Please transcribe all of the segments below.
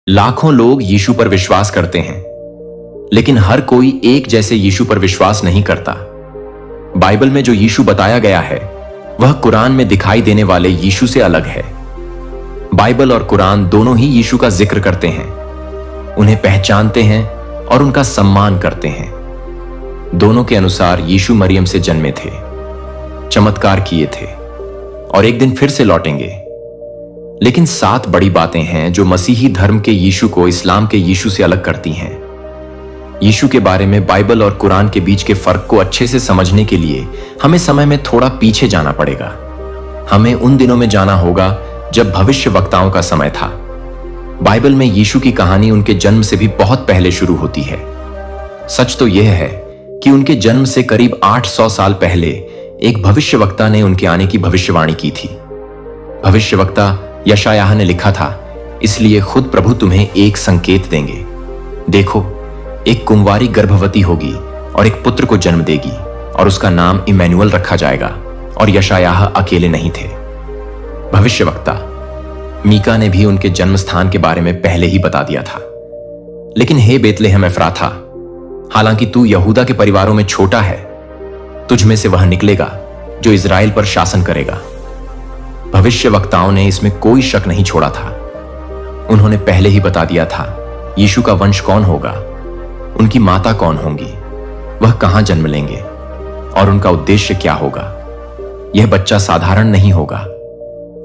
लाखों लोग यीशु पर विश्वास करते हैं, लेकिन हर कोई एक जैसे यीशु पर विश्वास नहीं करता। बाइबल में जो यीशु बताया गया है वह कुरान में दिखाई देने वाले यीशु से अलग है। बाइबल और कुरान दोनों ही यीशु का जिक्र करते हैं, उन्हें पहचानते हैं और उनका सम्मान करते हैं। दोनों के अनुसार यीशु मरियम से जन्मे थे, चमत्कार किए थे और एक दिन फिर से लौटेंगे। लेकिन 7 बड़ी बातें हैं जो मसीही धर्म के यीशु को इस्लाम के यीशु से अलग करती हैं। यीशु के बारे में बाइबल और कुरान के बीच के फर्क को अच्छे से समझने के लिए हमें समय में थोड़ा पीछे जाना पड़ेगा। हमें उन दिनों में जाना होगा जब भविष्यवक्ताओं का समय था। बाइबल में यीशु की कहानी उनके जन्म से भी बहुत पहले शुरू होती है। सच तो यह है कि उनके जन्म से करीब 800 साल पहले एक भविष्यवक्ता ने उनके आने की भविष्यवाणी की थी। भविष्यवक्ता यशायाह ने लिखा था, इसलिए खुद प्रभु तुम्हें एक संकेत देंगे। देखो, एक कुंवारी गर्भवती होगी और एक पुत्र को जन्म देगी और उसका नाम इमैनुअल रखा जाएगा। और यशायाह अकेले नहीं थे। भविष्यवक्ता मीका ने भी उनके जन्म स्थान के बारे में पहले ही बता दिया था। लेकिन हे बेतलेहम एफ्राथा, हालांकि तू यहूदा के परिवारों में छोटा है, तुझ में से वह निकलेगा जो इजराइल पर शासन करेगा। भविष्यवक्ताओं ने इसमें कोई शक नहीं छोड़ा था। उन्होंने पहले ही बता दिया था यीशु का वंश कौन होगा, उनकी माता कौन होंगी, वह कहां जन्म लेंगे और उनका उद्देश्य क्या होगा। यह बच्चा साधारण नहीं होगा,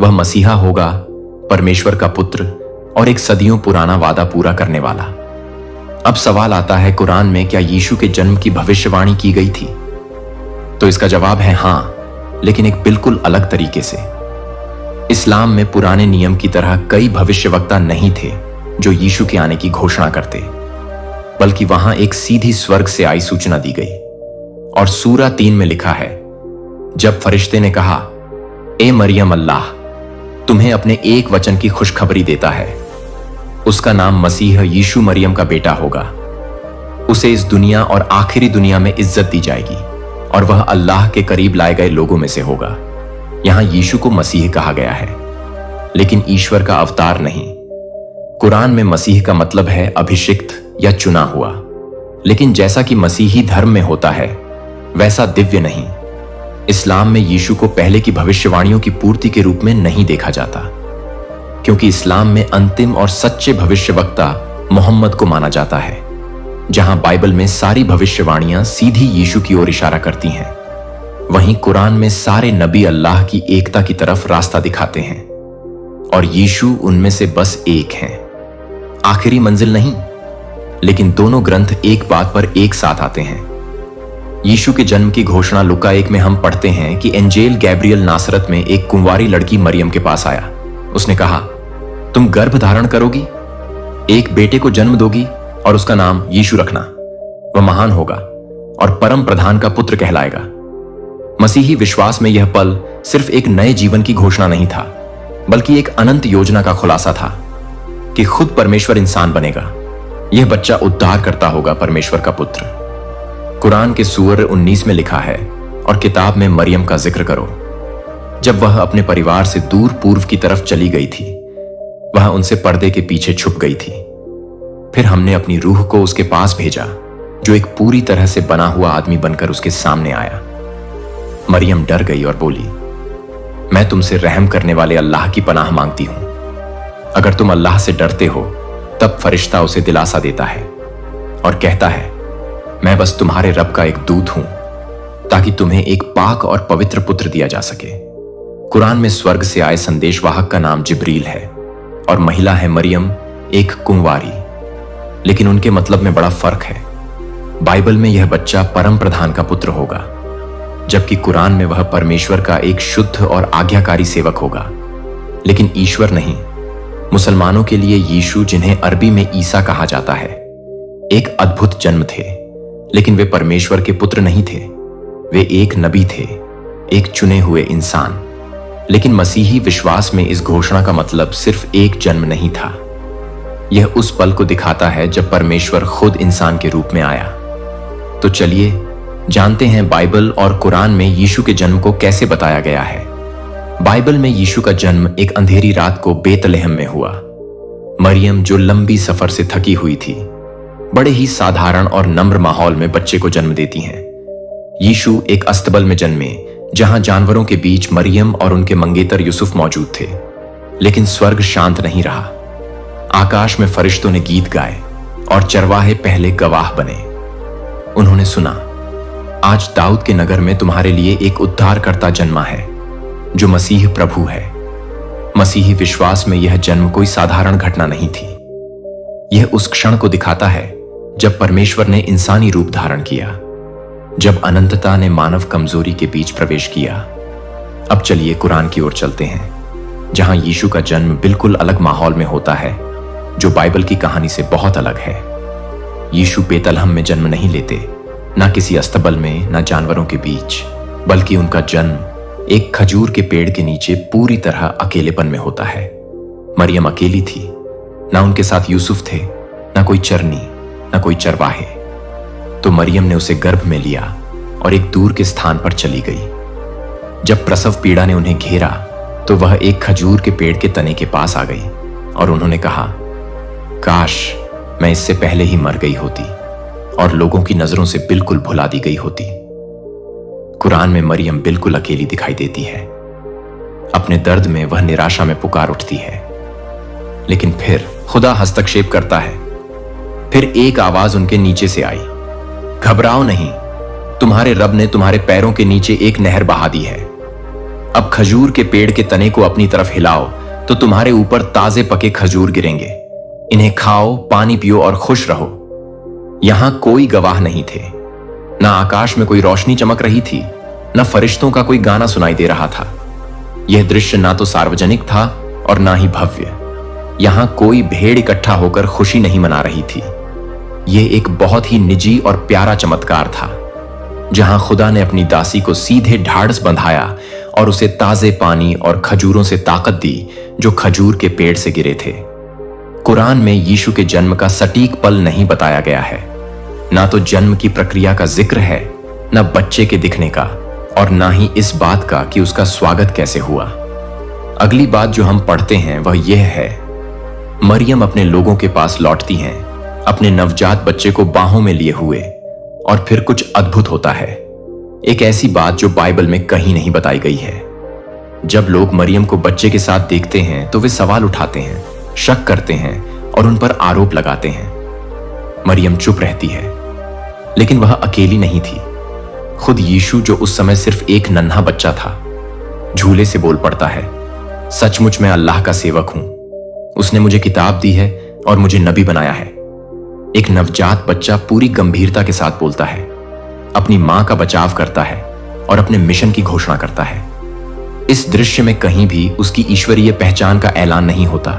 वह मसीहा होगा, परमेश्वर का पुत्र और एक सदियों पुराना वादा पूरा करने वाला। अब सवाल आता है, कुरान में क्या यीशु के जन्म की भविष्यवाणी की गई थी? तो इसका जवाब है हां, लेकिन एक बिल्कुल अलग तरीके से। इस्लाम में पुराने नियम की तरह कई भविष्यवक्ता नहीं थे जो यीशु के आने की घोषणा करते, बल्कि वहां एक सीधी स्वर्ग से आई सूचना दी गई। और सूरा 3 में लिखा है, जब फरिश्ते ने कहा, ए मरियम, अल्लाह तुम्हें अपने एक वचन की खुशखबरी देता है, उसका नाम मसीह यीशु मरियम का बेटा होगा। उसे इस दुनिया और आखिरी दुनिया में इज्जत दी जाएगी और वह अल्लाह के करीब लाए गए लोगों में से होगा। यहां यीशु को मसीह कहा गया है, लेकिन ईश्वर का अवतार नहीं। कुरान में मसीह का मतलब है अभिषिक्त या चुना हुआ, लेकिन जैसा कि मसीही धर्म में होता है वैसा दिव्य नहीं। इस्लाम में यीशु को पहले की भविष्यवाणियों की पूर्ति के रूप में नहीं देखा जाता, क्योंकि इस्लाम में अंतिम और सच्चे भविष्यवक्ता मोहम्मद को माना जाता है। जहां बाइबल में सारी भविष्यवाणियां सीधी यीशु की ओर इशारा करती हैं, वहीं कुरान में सारे नबी अल्लाह की एकता की तरफ रास्ता दिखाते हैं और यीशु उनमें से बस एक हैं। आखिरी मंजिल नहीं, लेकिन दोनों ग्रंथ एक बात पर एक साथ आते हैं। यीशु के जन्म की घोषणा लुका 1 में हम पढ़ते हैं कि एंजेल गैब्रियल नासरत में एक कुंवारी लड़की मरियम के पास आया। उसने कहा, तुम गर्भ धारण करोगी, एक बेटे को जन्म दोगी और उसका नाम यीशु रखना। वह महान होगा और परम प्रधान का पुत्र कहलाएगा। मसीही विश्वास में यह पल सिर्फ एक नए जीवन की घोषणा नहीं था, बल्कि एक अनंत योजना का खुलासा था कि खुद परमेश्वर इंसान बनेगा। यह बच्चा उद्धार करता होगा, परमेश्वर का पुत्र। कुरान के सूर 19 में लिखा है, और किताब में मरियम का जिक्र करो। जब वह अपने परिवार से दूर पूर्व की तरफ चली गई थी, वह उनसे पर्दे के पीछे छुप गई थी। फिर हमने अपनी रूह को उसके पास भेजा, जो एक पूरी तरह से बना हुआ आदमी बनकर उसके सामने आया। मरियम डर गई और बोली, मैं तुमसे रहम करने वाले अल्लाह की पनाह मांगती हूं। अगर तुम अल्लाह से डरते हो, तब फरिश्ता उसे दिलासा देता है और कहता है, मैं बस तुम्हारे रब का एक दूत हूं, ताकि तुम्हें एक पाक और पवित्र पुत्र दिया जा सके। कुरान में स्वर्ग से आए संदेशवाहक का नाम जिब्रील है और महिला है मरियम, एक कुंवारी। लेकिन उनके मतलब में बड़ा फर्क है। बाइबल में यह बच्चा परम प्रधान का पुत्र होगा, जबकि कुरान में वह परमेश्वर का एक शुद्ध और आज्ञाकारी सेवक होगा, लेकिन ईश्वर नहीं। मुसलमानों के लिए यीशु, जिन्हें अरबी में ईसा कहा जाता है, एक अद्भुत जन्म थे, लेकिन वे परमेश्वर के पुत्र नहीं थे। वे एक नबी थे, एक चुने हुए इंसान। लेकिन मसीही विश्वास में इस घोषणा का मतलब सिर्फ एक जन्म नहीं था। यह उस पल को दिखाता है जब परमेश्वर खुद इंसान के रूप में आया। तो चलिए जानते हैं बाइबल और कुरान में यीशु के जन्म को कैसे बताया गया है। बाइबल में यीशु का जन्म एक अंधेरी रात को बेतलेहम में हुआ। मरियम जो लंबी सफर से थकी हुई थी, बड़े ही साधारण और नम्र माहौल में बच्चे को जन्म देती हैं। यीशु एक अस्तबल में जन्मे, जहां जानवरों के बीच मरियम और उनके मंगेतर यूसुफ मौजूद थे। लेकिन स्वर्ग शांत नहीं रहा। आकाश में फरिश्तों ने गीत गाए और चरवाहे पहले गवाह बने। उन्होंने सुना, आज दाऊद के नगर में तुम्हारे लिए एक उद्धारकर्ता जन्मा है, जो मसीह प्रभु है। मसीही विश्वास में यह जन्म कोई साधारण घटना नहीं थी। यह उस क्षण को दिखाता है जब परमेश्वर ने इंसानी रूप धारण किया, जब अनंतता ने मानव कमजोरी के बीच प्रवेश किया। अब चलिए कुरान की ओर चलते हैं, जहां यीशु का जन्म बिल्कुल अलग माहौल में होता है, जो बाइबल की कहानी से बहुत अलग है। यीशु बेतलहम में जन्म नहीं लेते, ना किसी अस्तबल में, ना जानवरों के बीच, बल्कि उनका जन्म एक खजूर के पेड़ के नीचे पूरी तरह अकेलेपन में होता है। मरियम अकेली थी, ना उनके साथ यूसुफ थे, ना कोई चरनी, ना कोई चरवाहे। तो मरियम ने उसे गर्भ में लिया और एक दूर के स्थान पर चली गई। जब प्रसव पीड़ा ने उन्हें घेरा, तो वह एक खजूर के पेड़ के तने के पास आ गई और उन्होंने कहा, काश मैं इससे पहले ही मर गई होती और लोगों की नजरों से बिल्कुल भुला दी गई होती। कुरान में मरियम बिल्कुल अकेली दिखाई देती है। अपने दर्द में वह निराशा में पुकार उठती है। लेकिन फिर खुदा हस्तक्षेप करता है। फिर एक आवाज उनके नीचे से आई, घबराओ नहीं, तुम्हारे रब ने तुम्हारे पैरों के नीचे एक नहर बहा दी है। अब खजूर के पेड़ के तने को अपनी तरफ हिलाओ तो तुम्हारे ऊपर ताजे पके खजूर गिरेंगे। इन्हें खाओ, पानी पियो और खुश रहो। यहां कोई गवाह नहीं थे, ना आकाश में कोई रोशनी चमक रही थी, ना फरिश्तों का कोई गाना सुनाई दे रहा था। यह दृश्य ना तो सार्वजनिक था और ना ही भव्य। यहां कोई भीड़ इकट्ठा होकर खुशी नहीं मना रही थी। यह एक बहुत ही निजी और प्यारा चमत्कार था, जहां खुदा ने अपनी दासी को सीधे ढाढ़स बंधाया और उसे ताजे पानी और खजूरों से ताकत दी, जो खजूर के पेड़ से गिरे थे। कुरान में यीशु के जन्म का सटीक पल नहीं बताया गया है। ना तो जन्म की प्रक्रिया का जिक्र है, ना बच्चे के दिखने का, और ना ही इस बात का कि उसका स्वागत कैसे हुआ। अगली बात जो हम पढ़ते हैं वह यह है, मरियम अपने लोगों के पास लौटती हैं, अपने नवजात बच्चे को बाहों में लिए हुए, और फिर कुछ अद्भुत होता है। एक ऐसी बात जो बाइबल में कहीं नहीं बताई गई है। जब लोग मरियम को बच्चे के साथ देखते हैं तो वे सवाल उठाते हैं, शक करते हैं और उन पर आरोप लगाते हैं। मरियम चुप रहती है, लेकिन वह अकेली नहीं थी। खुद यीशु, जो उस समय सिर्फ एक नन्हा बच्चा था, झूले से बोल पड़ता है, सचमुच मैं अल्लाह का सेवक हूं। उसने मुझे किताब दी है और मुझे नबी बनाया है। एक नवजात बच्चा पूरी गंभीरता के साथ बोलता है, अपनी मां का बचाव करता है और अपने मिशन की घोषणा करता है। इस दृश्य में कहीं भी उसकी ईश्वरीय पहचान का ऐलान नहीं होता,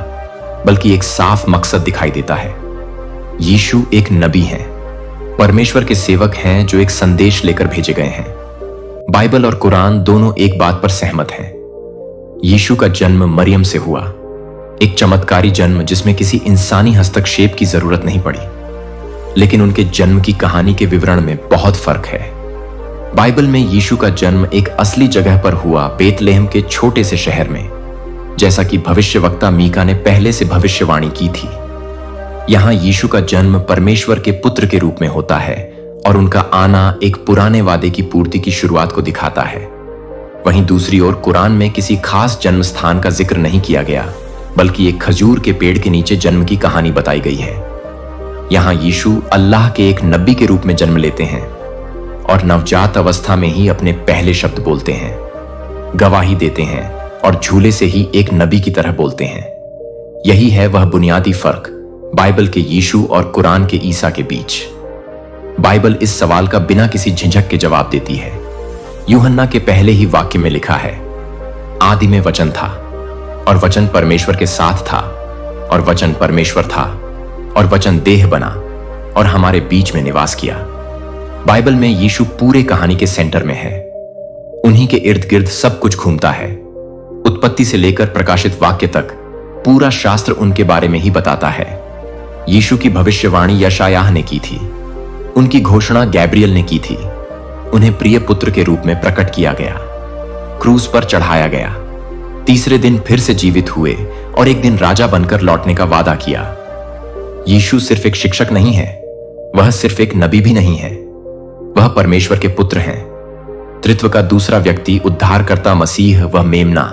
बल्कि एक साफ मकसद दिखाई देता है। यीशु एक नबी हैं, परमेश्वर के सेवक हैं जो एक संदेश लेकर भेजे गए हैं। बाइबल और कुरान दोनों एक बात पर सहमत हैं। यीशु का जन्म मरियम से हुआ, एक चमत्कारी जन्म जिसमें किसी इंसानी हस्तक्षेप की जरूरत नहीं पड़ी। लेकिन उनके जन्म की कहानी के विवरण में बहुत फर्क है। बाइबल में यीशु का जन्म एक असली जगह पर हुआ, बेतलेहम के छोटे से शहर में, जैसा कि भविष्यवक्ता मीका ने पहले से भविष्यवाणी की थी। यहां यीशु का जन्म परमेश्वर के पुत्र के रूप में होता है और उनका आना एक पुराने वादे की पूर्ति की शुरुआत को दिखाता है। वहीं दूसरी ओर कुरान में किसी खास जन्म स्थान का जिक्र नहीं किया गया, बल्कि एक खजूर के पेड़ के नीचे जन्म की कहानी बताई गई है। यहां यीशु अल्लाह के एक नबी के रूप में जन्म लेते हैं और नवजात अवस्था में ही अपने पहले शब्द बोलते हैं, गवाही देते हैं और झूले से ही एक नबी की तरह बोलते हैं। यही है वह बुनियादी फर्क बाइबल के यीशु और कुरान के ईसा के बीच। बाइबल इस सवाल का बिना किसी झिझक के जवाब देती है। यूहन्ना के पहले ही वाक्य में लिखा है, आदि में वचन था और वचन परमेश्वर के साथ था और वचन परमेश्वर था और वचन देह बना और हमारे बीच में निवास किया। बाइबल में यीशु पूरे कहानी के सेंटर में है। उन्हीं के इर्द गिर्द सब कुछ घूमता है। उत्पत्ति से लेकर प्रकाशित वाक्य तक पूरा शास्त्र उनके बारे में ही बताता है। यीशु की भविष्यवाणी यशायाह ने की थी, उनकी घोषणा गैब्रियल ने की थी। उन्हें प्रिय पुत्र के रूप में प्रकट किया गया, क्रूस पर चढ़ाया गया, तीसरे दिन फिर से जीवित हुए और एक दिन राजा बनकर लौटने का वादा किया। यीशु सिर्फ एक शिक्षक नहीं है, वह सिर्फ एक नबी भी नहीं है, वह परमेश्वर के पुत्र हैं। त्रित्व का दूसरा व्यक्ति, उद्धारकर्ता मसीह, वह मेमना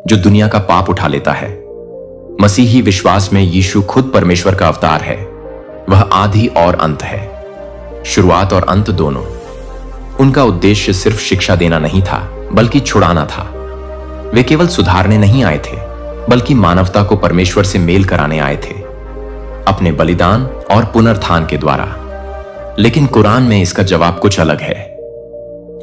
जो दुनिया का पाप उठा लेता है। मसीही विश्वास में यीशु खुद परमेश्वर का अवतार है। वह आदि और अंत है, शुरुआत और अंत दोनों। उनका उद्देश्य सिर्फ शिक्षा देना नहीं था, बल्कि छुड़ाना था। वे केवल सुधारने नहीं आए थे, बल्कि मानवता को परमेश्वर से मेल कराने आए थे, अपने बलिदान और पुनरुत्थान के द्वारा। लेकिन कुरान में इसका जवाब कुछ अलग है।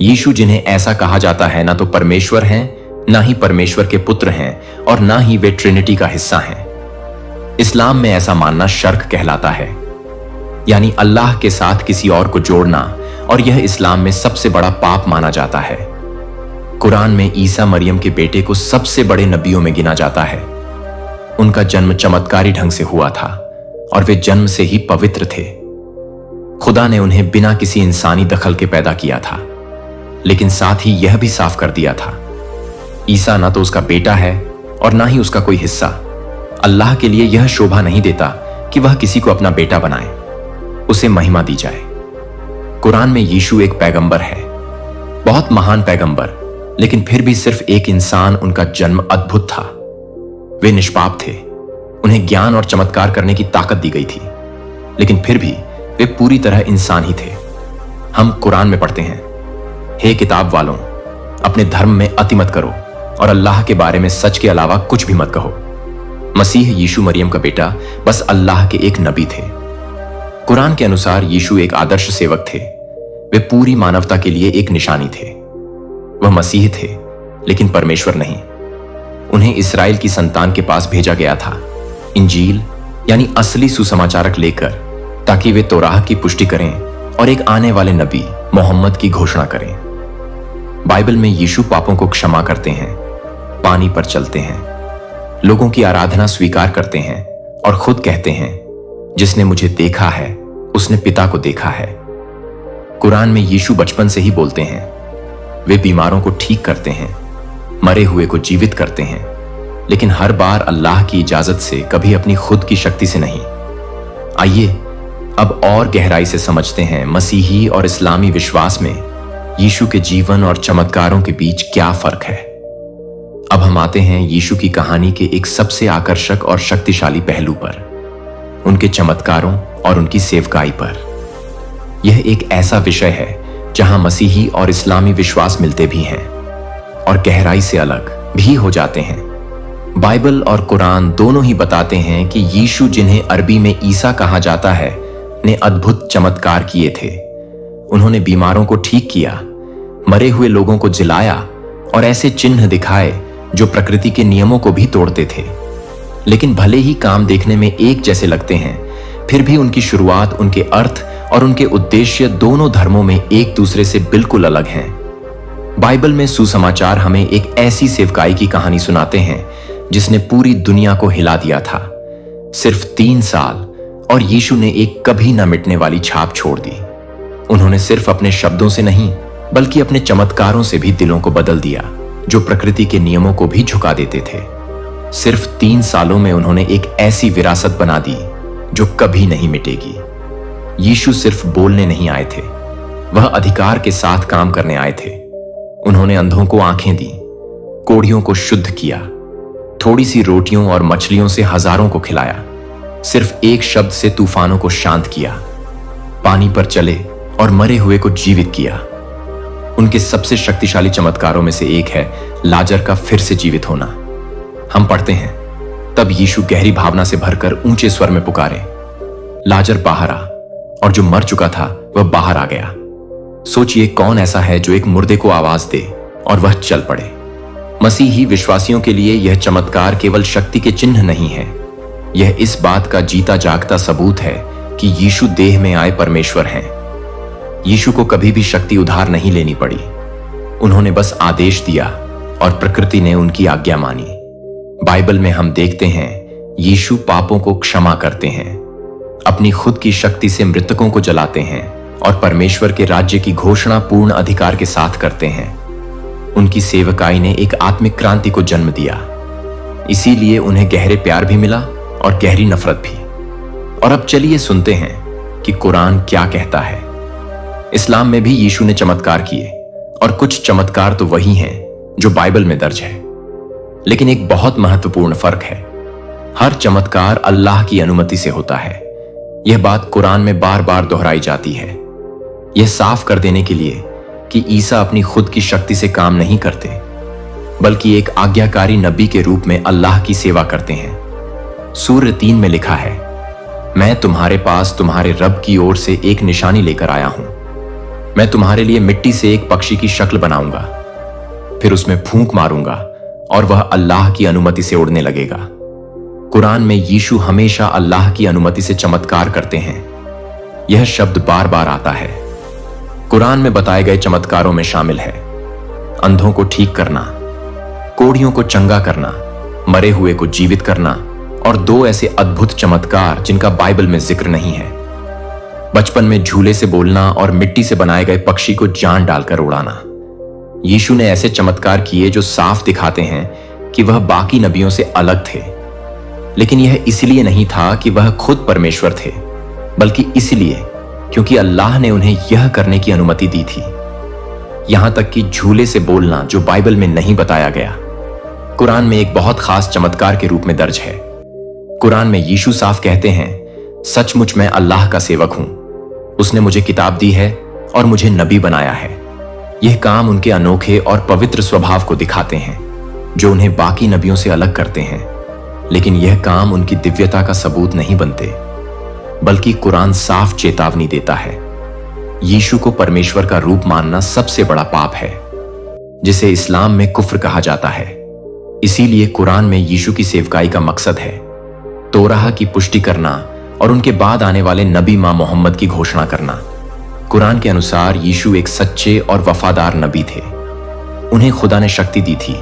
यीशु, जिन्हें ऐसा कहा जाता है, ना तो परमेश्वर हैं, ना ही परमेश्वर के पुत्र हैं, और ना ही वे ट्रिनिटी का हिस्सा हैं। इस्लाम में ऐसा मानना शर्क कहलाता है, यानी अल्लाह के साथ किसी और को जोड़ना, और यह इस्लाम में सबसे बड़ा पाप माना जाता है। कुरान में ईसा मरियम के बेटे को सबसे बड़े नबियों में गिना जाता है। उनका जन्म चमत्कारी ढंग से हुआ था और वे जन्म से ही पवित्र थे। खुदा ने उन्हें बिना किसी इंसानी दखल के पैदा किया था, लेकिन साथ ही यह भी साफ कर दिया था, ईसा ना तो उसका बेटा है और ना ही उसका कोई हिस्सा। अल्लाह के लिए यह शोभा नहीं देता कि वह किसी को अपना बेटा बनाए, उसे महिमा दी जाए। कुरान में यीशु एक पैगंबर है, बहुत महान पैगंबर, लेकिन फिर भी सिर्फ एक इंसान। उनका जन्म अद्भुत था। वे निष्पाप थे, उन्हें ज्ञान और चमत्कार करने की ताकत दी गई थी, लेकिन फिर भी वे पूरी तरह इंसान ही थे। हम कुरान में पढ़ते हैं, हे किताब वालों, अपने धर्म में अति मत करो और अल्लाह के बारे में सच के अलावा कुछ भी मत कहो। मसीह यीशु मरियम का बेटा बस अल्लाह के एक नबी थे। कुरान के अनुसार यीशु एक आदर्श सेवक थे। वे पूरी मानवता के लिए एक निशानी थे। वह मसीह थे, लेकिन परमेश्वर नहीं। उन्हें इस्राएल की संतान के पास भेजा गया था, इंजील यानी असली सुसमाचारक लेकर, ताकि वे तौराह की पुष्टि करें और एक आने वाले नबी मोहम्मद की घोषणा करें। बाइबल में यीशु पापों को क्षमा करते हैं, पानी पर चलते हैं, लोगों की आराधना स्वीकार करते हैं और खुद कहते हैं, जिसने मुझे देखा है उसने पिता को देखा है। कुरान में यीशु बचपन से ही बोलते हैं। वे बीमारों को ठीक करते हैं, मरे हुए को जीवित करते हैं, लेकिन हर बार अल्लाह की इजाजत से, कभी अपनी खुद की शक्ति से नहीं। आइए अब और गहराई से समझते हैं मसीही और इस्लामी विश्वास में यीशु के जीवन और चमत्कारों के बीच क्या फर्क है। अब हम आते हैं यीशु की कहानी के एक सबसे आकर्षक और शक्तिशाली पहलू पर, उनके चमत्कारों और उनकी सेवकाई पर। यह एक ऐसा विषय है जहां मसीही और इस्लामी विश्वास मिलते भी हैं और गहराई से अलग भी हो जाते हैं। बाइबल और कुरान दोनों ही बताते हैं कि यीशु, जिन्हें अरबी में ईसा कहा जाता है, ने अद्भुत चमत्कार किए थे। उन्होंने बीमारों को ठीक किया, मरे हुए लोगों को जिलाया और ऐसे चिन्ह दिखाए जो प्रकृति के नियमों को भी तोड़ते थे। लेकिन भले ही काम देखने में एक जैसे लगते हैं, फिर भी उनकी शुरुआत, उनके अर्थ और उनके उद्देश्य दोनों धर्मों में एक दूसरे से बिल्कुल अलग हैं। बाइबल में सुसमाचार हमें एक ऐसी सेवकाई की कहानी सुनाते हैं जिसने पूरी दुनिया को हिला दिया था। सिर्फ 3 साल और यीशु ने एक कभी न मिटने वाली छाप छोड़ दी। उन्होंने सिर्फ अपने शब्दों से नहीं, बल्कि अपने चमत्कारों से भी दिलों को बदल दिया, जो प्रकृति के नियमों को भी झुका देते थे। सिर्फ 3 सालों में उन्होंने एक ऐसी विरासत बना दी जो कभी नहीं मिटेगी। यीशु सिर्फ बोलने नहीं आए थे, वह अधिकार के साथ काम करने आए थे। उन्होंने अंधों को आंखें दी, कोढ़ियों को शुद्ध किया, थोड़ी सी रोटियों और मछलियों से हजारों को खिलाया, सिर्फ एक शब्द से तूफानों को शांत किया, पानी पर चले और मरे हुए को जीवित किया। उनके सबसे शक्तिशाली चमत्कारों में से एक है लाजर का फिर से जीवित होना। हम पढ़ते हैं, तब यीशु गहरी भावना से भरकर ऊंचे स्वर में पुकारे, लाजर बाहर आ, और जो मर चुका था वह बाहर आ गया। सोचिए, कौन ऐसा है जो एक मुर्दे को आवाज दे और वह चल पड़े। मसीही विश्वासियों के लिए यह चमत्कार केवल शक्ति के चिन्ह नहीं है, यह इस बात का जीता जागता सबूत है कि यीशु देह में आए परमेश्वर हैं। यीशु को कभी भी शक्ति उधार नहीं लेनी पड़ी। उन्होंने बस आदेश दिया और प्रकृति ने उनकी आज्ञा मानी। बाइबल में हम देखते हैं यीशु पापों को क्षमा करते हैं, अपनी खुद की शक्ति से मृतकों को जलाते हैं और परमेश्वर के राज्य की घोषणा पूर्ण अधिकार के साथ करते हैं। उनकी सेवकाई ने एक आत्मिक क्रांति को जन्म दिया। इसीलिए उन्हें गहरे प्यार भी मिला और गहरी नफरत भी। और अब चलिए सुनते हैं कि कुरान क्या कहता है। इस्लाम में भी यीशु ने चमत्कार किए, और कुछ चमत्कार तो वही हैं जो बाइबल में दर्ज है। लेकिन एक बहुत महत्वपूर्ण फर्क है, हर चमत्कार अल्लाह की अनुमति से होता है। यह बात कुरान में बार बार दोहराई जाती है, यह साफ कर देने के लिए कि ईसा अपनी खुद की शक्ति से काम नहीं करते, बल्कि एक आज्ञाकारी नबी के रूप में अल्लाह की सेवा करते हैं। सूरह 3 में लिखा है, मैं तुम्हारे पास तुम्हारे रब की ओर से एक निशानी लेकर आया हूं। मैं तुम्हारे लिए मिट्टी से एक पक्षी की शक्ल बनाऊंगा, फिर उसमें फूंक मारूंगा और वह अल्लाह की अनुमति से उड़ने लगेगा। कुरान में यीशु हमेशा अल्लाह की अनुमति से चमत्कार करते हैं। यह शब्द बार बार आता है। कुरान में बताए गए चमत्कारों में शामिल है अंधों को ठीक करना, कोढ़ियों को चंगा करना, मरे हुए को जीवित करना, और 2 ऐसे अद्भुत चमत्कार जिनका बाइबल में जिक्र नहीं है। बचपन में झूले से बोलना और मिट्टी से बनाए गए पक्षी को जान डालकर उड़ाना। यीशु ने ऐसे चमत्कार किए जो साफ दिखाते हैं कि वह बाकी नबियों से अलग थे। लेकिन यह इसलिए नहीं था कि वह खुद परमेश्वर थे, बल्कि इसलिए क्योंकि अल्लाह ने उन्हें यह करने की अनुमति दी थी। यहां तक कि झूले से बोलना, जो बाइबल में नहीं बताया गया, कुरान में एक बहुत खास चमत्कार के रूप में दर्ज है। कुरान में यीशु साफ कहते हैं, सचमुच मैं अल्लाह का सेवक हूं। उसने मुझे किताब दी है और मुझे नबी बनाया है। यह काम उनके अनोखे और पवित्र स्वभाव को दिखाते हैं, जो उन्हें बाकी नबियों से अलग करते हैं। लेकिन यह काम उनकी दिव्यता का सबूत नहीं बनते, बल्कि कुरान साफ चेतावनी देता है। यीशु को परमेश्वर का रूप मानना सबसे बड़ा पाप है, जिसे इस्लाम में कुफ्र कहा जाता है। इसीलिए कुरान में यीशु की सेवकाई का मकसद है तोराह की पुष्टि करना और उनके बाद आने वाले नबी मां मोहम्मद की घोषणा करना। कुरान के अनुसार यीशु एक सच्चे और वफादार नबी थे। उन्हें खुदा ने शक्ति दी थी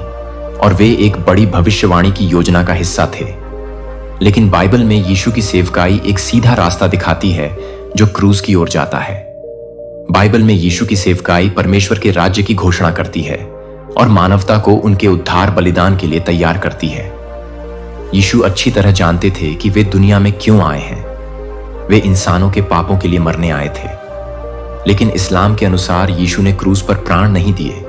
और वे एक बड़ी भविष्यवाणी की योजना का हिस्सा थे। लेकिन बाइबल में यीशु की सेवकाई एक सीधा रास्ता दिखाती है जो क्रूस की ओर जाता है। बाइबल में यीशु की सेवकाई परमेश्वर के राज्य की घोषणा करती है और मानवता को उनके उद्धार बलिदान के लिए तैयार करती है। यीशु अच्छी तरह जानते थे कि वे दुनिया में क्यों आए हैं। वे इंसानों के पापों के लिए मरने आए थे। लेकिन इस्लाम के अनुसार यीशु ने क्रूस पर प्राण नहीं दिए,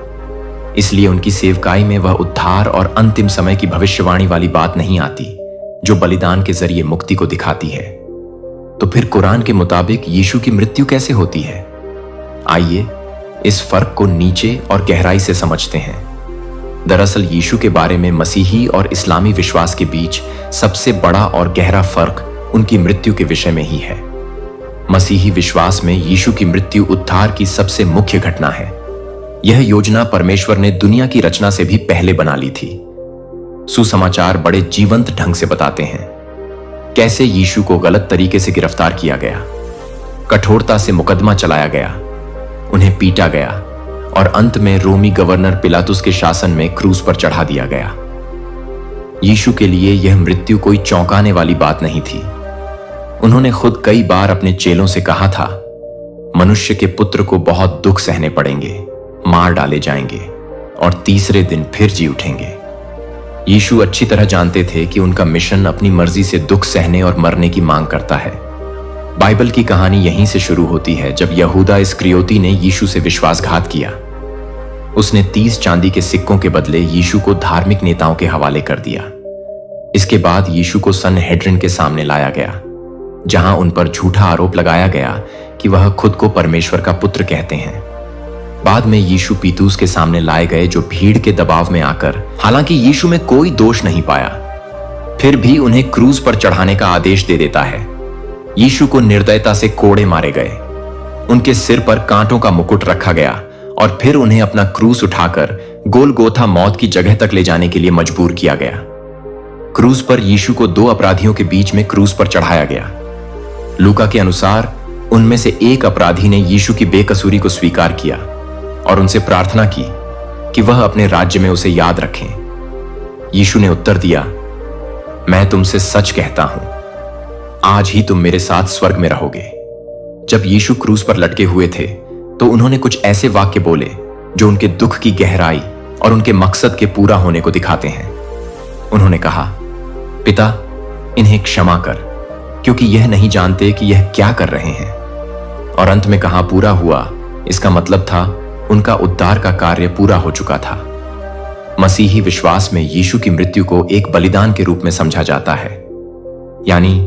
इसलिए उनकी सेवकाई में वह उद्धार और अंतिम समय की भविष्यवाणी वाली बात नहीं आती, जो बलिदान के जरिए मुक्ति को दिखाती है। तो फिर कुरान के मुताबिक यीशु की मृत्यु कैसे होती है? आइए इस फर्क को नीचे और गहराई से समझते हैं। दरअसल यीशु के बारे में मसीही और इस्लामी विश्वास के बीच सबसे बड़ा और गहरा फर्क उनकी मृत्यु के विषय में ही है। मसीही विश्वास में यीशु की मृत्यु उद्धार की सबसे मुख्य घटना है। यह योजना परमेश्वर ने दुनिया की रचना से भी पहले बना ली थी। सुसमाचार बड़े जीवंत ढंग से बताते हैं कैसे यीशु को गलत तरीके से गिरफ्तार किया गया, कठोरता से मुकदमा चलाया गया, उन्हें पीटा गया और अंत में रोमी गवर्नर पिलातुस के शासन में क्रूस पर चढ़ा दिया गया। यीशु के लिए यह मृत्यु कोई चौंकाने वाली बात नहीं थी। उन्होंने खुद कई बार अपने चेलों से कहा था, मनुष्य के पुत्र को बहुत दुख सहने पड़ेंगे, मार डाले जाएंगे और तीसरे दिन फिर जी उठेंगे। यीशु अच्छी तरह जानते थे कि उनका मिशन अपनी मर्जी से दुख सहने और मरने की मांग करता है। बाइबल की कहानी यहीं से शुरू होती है, जब यहूदा इस्करियोती ने यीशु से विश्वासघात किया। उसने 30 चांदी के सिक्कों के बदले यीशु को धार्मिक नेताओं के हवाले कर दिया। इसके बाद यीशु को सनहेड्रिन के सामने लाया गया, जहां उन पर झूठा आरोप लगाया गया कि वह खुद को परमेश्वर का पुत्र कहते हैं। बाद में यीशु पीतूस के सामने लाए गए, जो भीड़ के दबाव में आकर हालांकि यीशु में कोई दोष नहीं पाया, फिर भी उन्हें क्रूस पर चढ़ाने का आदेश दे देता है। यीशु को निर्दयता से कोड़े मारे गए, उनके सिर पर कांटों का मुकुट रखा गया और फिर उन्हें अपना क्रूस उठाकर गोलगोथा मौत की जगह तक ले जाने के लिए मजबूर किया गया। क्रूस पर यीशु को 2 अपराधियों के बीच में क्रूस पर चढ़ाया गया। लूका के अनुसार उनमें से एक अपराधी ने यीशु की बेकसूरी को स्वीकार किया और उनसे प्रार्थना की कि वह अपने राज्य में उसे याद रखें। यीशु ने उत्तर दिया, मैं तुमसे सच कहता हूं, आज ही तुम मेरे साथ स्वर्ग में रहोगे। जब यीशु क्रूस पर लटके हुए थे तो उन्होंने कुछ ऐसे वाक्य बोले जो उनके दुख की गहराई और उनके मकसद के पूरा होने को दिखाते हैं। उन्होंने कहा, पिता, इन्हें क्षमा कर, क्योंकि यह नहीं जानते कि यह क्या कर रहे हैं। और अंत में कहां पूरा हुआ, इसका मतलब था उनका उद्धार का कार्य पूरा हो चुका था। मसीही विश्वास में यीशु की मृत्यु को एक बलिदान के रूप में समझा जाता है, यानी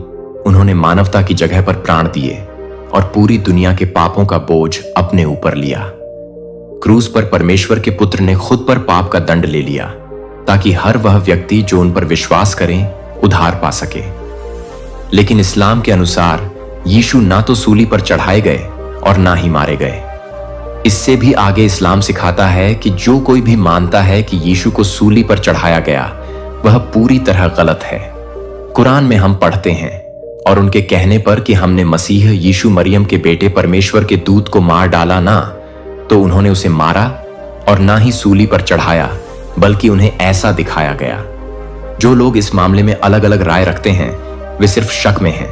उन्होंने मानवता की जगह पर प्राण दिए और पूरी दुनिया के पापों का बोझ अपने ऊपर लिया। क्रूस पर परमेश्वर के पुत्र ने खुद पर पाप का दंड ले लिया, ताकि हर वह व्यक्ति जो उन पर विश्वास करें उद्धार पा सके। लेकिन इस्लाम के अनुसार यीशु ना तो सूली पर चढ़ाए गए और ना ही मारे गए। इससे भी आगे इस्लाम सिखाता है कि जो कोई भी मानता है कि यीशु को सूली पर चढ़ाया गया, वह पूरी तरह गलत है। कुरान में हम पढ़ते हैं, और उनके कहने पर कि हमने मसीह यीशु मरियम के बेटे परमेश्वर के दूत को मार डाला ना, तो उन्होंने उसे मारा और ना ही सूली पर चढ़ाया, बल्कि उन्हें ऐसा दिखाया गया। जो लोग इस मामले में अलग अलग राय रखते हैं, वे सिर्फ शक में हैं।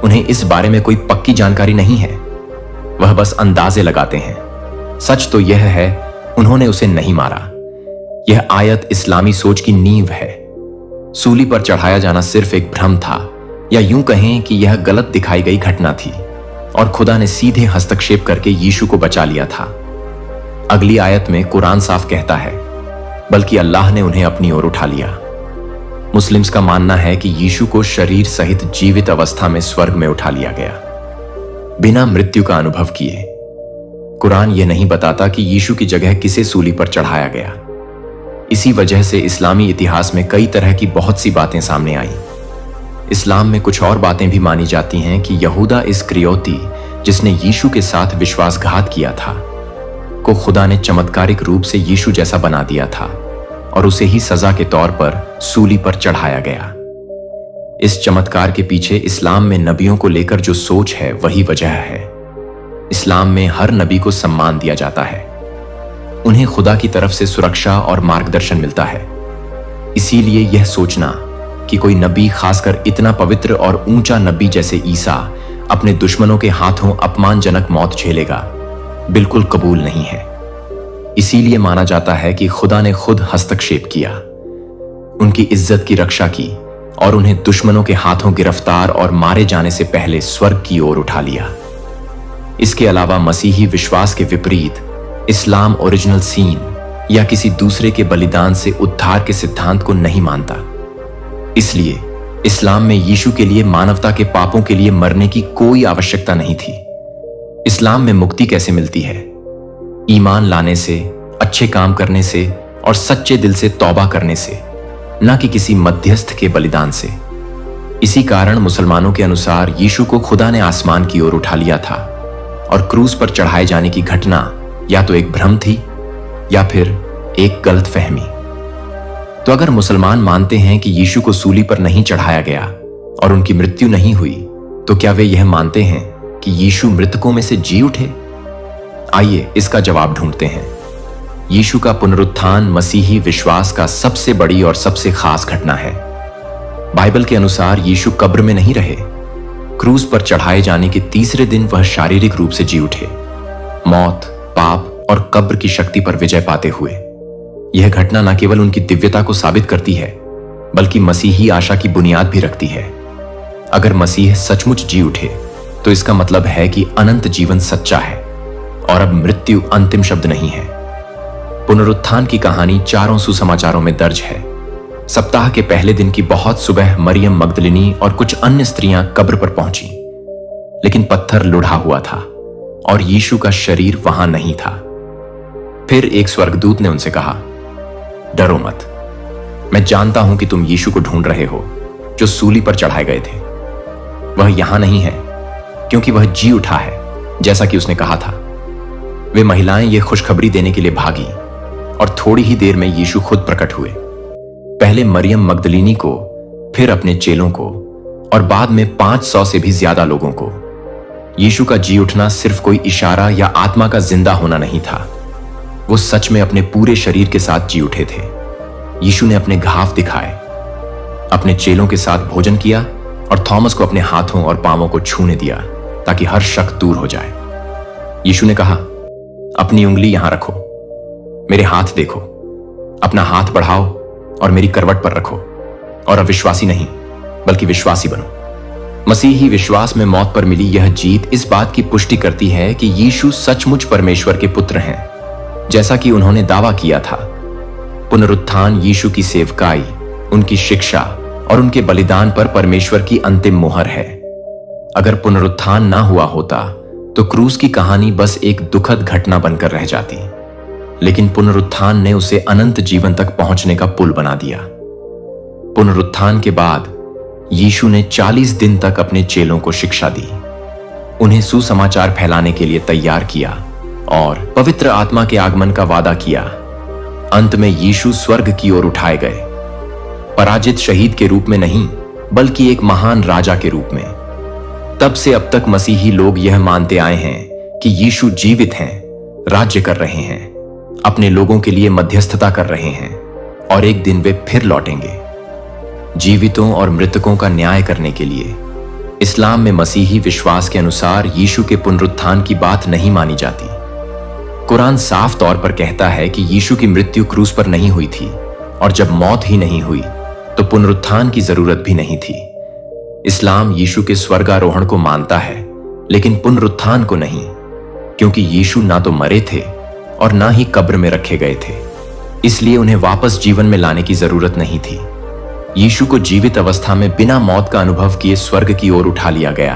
उन्हें इस बारे में कोई पक्की जानकारी नहीं है, वह बस अंदाजे लगाते हैं। सच तो यह है, उन्होंने उसे नहीं मारा। यह आयत इस्लामी सोच की नींव है। सूली पर चढ़ाया जाना सिर्फ एक भ्रम था, या यूं कहें कि यह गलत दिखाई गई घटना थी, और खुदा ने सीधे हस्तक्षेप करके यीशु को बचा लिया था। अगली आयत में कुरान साफ कहता है, बल्कि अल्लाह ने उन्हें अपनी ओर उठा लिया। मुस्लिम्स का मानना है कि यीशु को शरीर सहित जीवित अवस्था में स्वर्ग में उठा लिया गया, बिना मृत्यु का अनुभव किए। कुरान यह नहीं बताता कि यीशु की जगह किसे सूली पर चढ़ाया गया। इसी वजह से इस्लामी इतिहास में कई तरह की बहुत सी बातें सामने आई। इस्लाम में कुछ और बातें भी मानी जाती हैं कि यहूदा इस्करियोती, जिसने यीशु के साथ विश्वासघात किया था, को खुदा ने चमत्कारिक रूप से यीशु जैसा बना दिया था और उसे ही सजा के तौर पर सूली पर चढ़ाया गया। इस चमत्कार के पीछे इस्लाम में नबियों को लेकर जो सोच है, वही वजह है। इस्लाम में हर नबी को सम्मान दिया जाता है, उन्हें खुदा की तरफ से सुरक्षा और मार्गदर्शन मिलता है। इसीलिए यह सोचना कि कोई नबी, खासकर इतना पवित्र और ऊंचा नबी जैसे ईसा, अपने दुश्मनों के हाथों अपमानजनक मौत झेलेगा, बिल्कुल कबूल नहीं है। इसीलिए माना जाता है कि खुदा ने खुद हस्तक्षेप किया, उनकी इज्जत की रक्षा की और उन्हें दुश्मनों के हाथों गिरफ्तार और मारे जाने से पहले स्वर्ग की ओर उठा लिया। इसके अलावा मसीही विश्वास के विपरीत इस्लाम ओरिजिनल सीन या किसी दूसरे के बलिदान से उद्धार के सिद्धांत को नहीं मानता। इसलिए इस्लाम में यीशु के लिए मानवता के पापों के लिए मरने की कोई आवश्यकता नहीं थी। इस्लाम में मुक्ति कैसे मिलती है? ईमान लाने से, अच्छे काम करने से और सच्चे दिल से तौबा करने से, न कि किसी मध्यस्थ के बलिदान से। इसी कारण मुसलमानों के अनुसार यीशु को खुदा ने आसमान की ओर उठा लिया था और क्रूस पर चढ़ाए जाने की घटना या तो एक भ्रम थी या फिर एक गलतफहमी। तो अगर मुसलमान मानते हैं कि यीशु को सूली पर नहीं चढ़ाया गया और उनकी मृत्यु नहीं हुई, तो क्या वे यह मानते हैं कि यीशु मृतकों में से जी उठे? आइए इसका जवाब ढूंढते हैं। यीशु का पुनरुत्थान मसीही विश्वास का सबसे बड़ी और सबसे खास घटना है। बाइबल के अनुसार यीशु कब्र में नहीं रहे। क्रूस पर चढ़ाए जाने के तीसरे दिन वह शारीरिक रूप से जी उठे, मौत, पाप और कब्र की शक्ति पर विजय पाते हुए। यह घटना न केवल उनकी दिव्यता को साबित करती है, बल्कि मसीही आशा की बुनियाद भी रखती है। अगर मसीह सचमुच जी उठे, तो इसका मतलब है कि अनंत जीवन सच्चा है और अब मृत्यु अंतिम शब्द नहीं है। पुनरुत्थान की कहानी चारों सुसमाचारों में दर्ज है। सप्ताह के पहले दिन की बहुत सुबह मरियम मगदलिनी और कुछ अन्य स्त्रियां कब्र पर पहुंची, लेकिन पत्थर लुढ़ा हुआ था और यीशु का शरीर वहां नहीं था। फिर एक स्वर्गदूत ने उनसे कहा, डरो मत, मैं जानता हूं कि तुम यीशु को ढूंढ रहे हो जो सूली पर चढ़ाए गए थे। वह यहां नहीं है, क्योंकि वह जी उठा है, जैसा कि उसने कहा था। वे महिलाएं ये खुशखबरी देने के लिए भागी और थोड़ी ही देर में यीशु खुद प्रकट हुए। पहले मरियम मगदलिनी को, फिर अपने चेलों को और बाद में 500 से भी ज्यादा लोगों को। यीशु का जी उठना सिर्फ कोई इशारा या आत्मा का जिंदा होना नहीं था, वो सच में अपने पूरे शरीर के साथ जी उठे थे। यीशु ने अपने घाव दिखाए, अपने चेलों के साथ भोजन किया और थॉमस को अपने हाथों और पांवों को छूने दिया ताकि हर शक दूर हो जाए। यीशु ने कहा, अपनी उंगली यहां रखो, मेरे हाथ देखो, अपना हाथ बढ़ाओ और मेरी करवट पर रखो। और अविश्वासी नहीं, बल्कि विश्वासी बनो। मसीही विश्वास में मौत पर मिली यह जीत इस बात की पुष्टि करती है कि यीशु सचमुच परमेश्वर के पुत्र हैं, जैसा कि उन्होंने दावा किया था। पुनरुत्थान यीशु की सेवकाई, उनकी शिक्षा और उनके बलिदान पर परमेश्वर की अंतिम मोहर है। अगर पुनरुत्थान ना हुआ होता तो क्रूस की कहानी बस एक दुखद घटना बनकर रह जाती, लेकिन पुनरुत्थान ने उसे अनंत जीवन तक पहुंचने का पुल बना दिया। पुनरुत्थान के बाद यीशु ने 40 दिन तक अपने चेलों को शिक्षा दी, उन्हें सुसमाचार फैलाने के लिए तैयार किया और पवित्र आत्मा के आगमन का वादा किया। अंत में यीशु स्वर्ग की ओर उठाए गए, पराजित शहीद के रूप में नहीं, बल्कि एक महान राजा के रूप में। तब से अब तक मसीही लोग यह मानते आए हैं कि यीशु जीवित हैं, राज्य कर रहे हैं, अपने लोगों के लिए मध्यस्थता कर रहे हैं और एक दिन वे फिर लौटेंगे जीवितों और मृतकों का न्याय करने के लिए। इस्लाम में मसीही विश्वास के अनुसार यीशु के पुनरुत्थान की बात नहीं मानी जाती। कुरान साफ तौर पर कहता है कि यीशु की मृत्यु क्रूस पर नहीं हुई थी, और जब मौत ही नहीं हुई तो पुनरुत्थान की जरूरत भी नहीं थी। इस्लाम यीशु के स्वर्गारोहण को मानता है, लेकिन पुनरुत्थान को नहीं, क्योंकि यीशु ना तो मरे थे और ना ही कब्र में रखे गए थे, इसलिए उन्हें वापस जीवन में लाने की जरूरत नहीं थी। यीशु को जीवित अवस्था में बिना मौत का अनुभव किए स्वर्ग की ओर उठा लिया गया,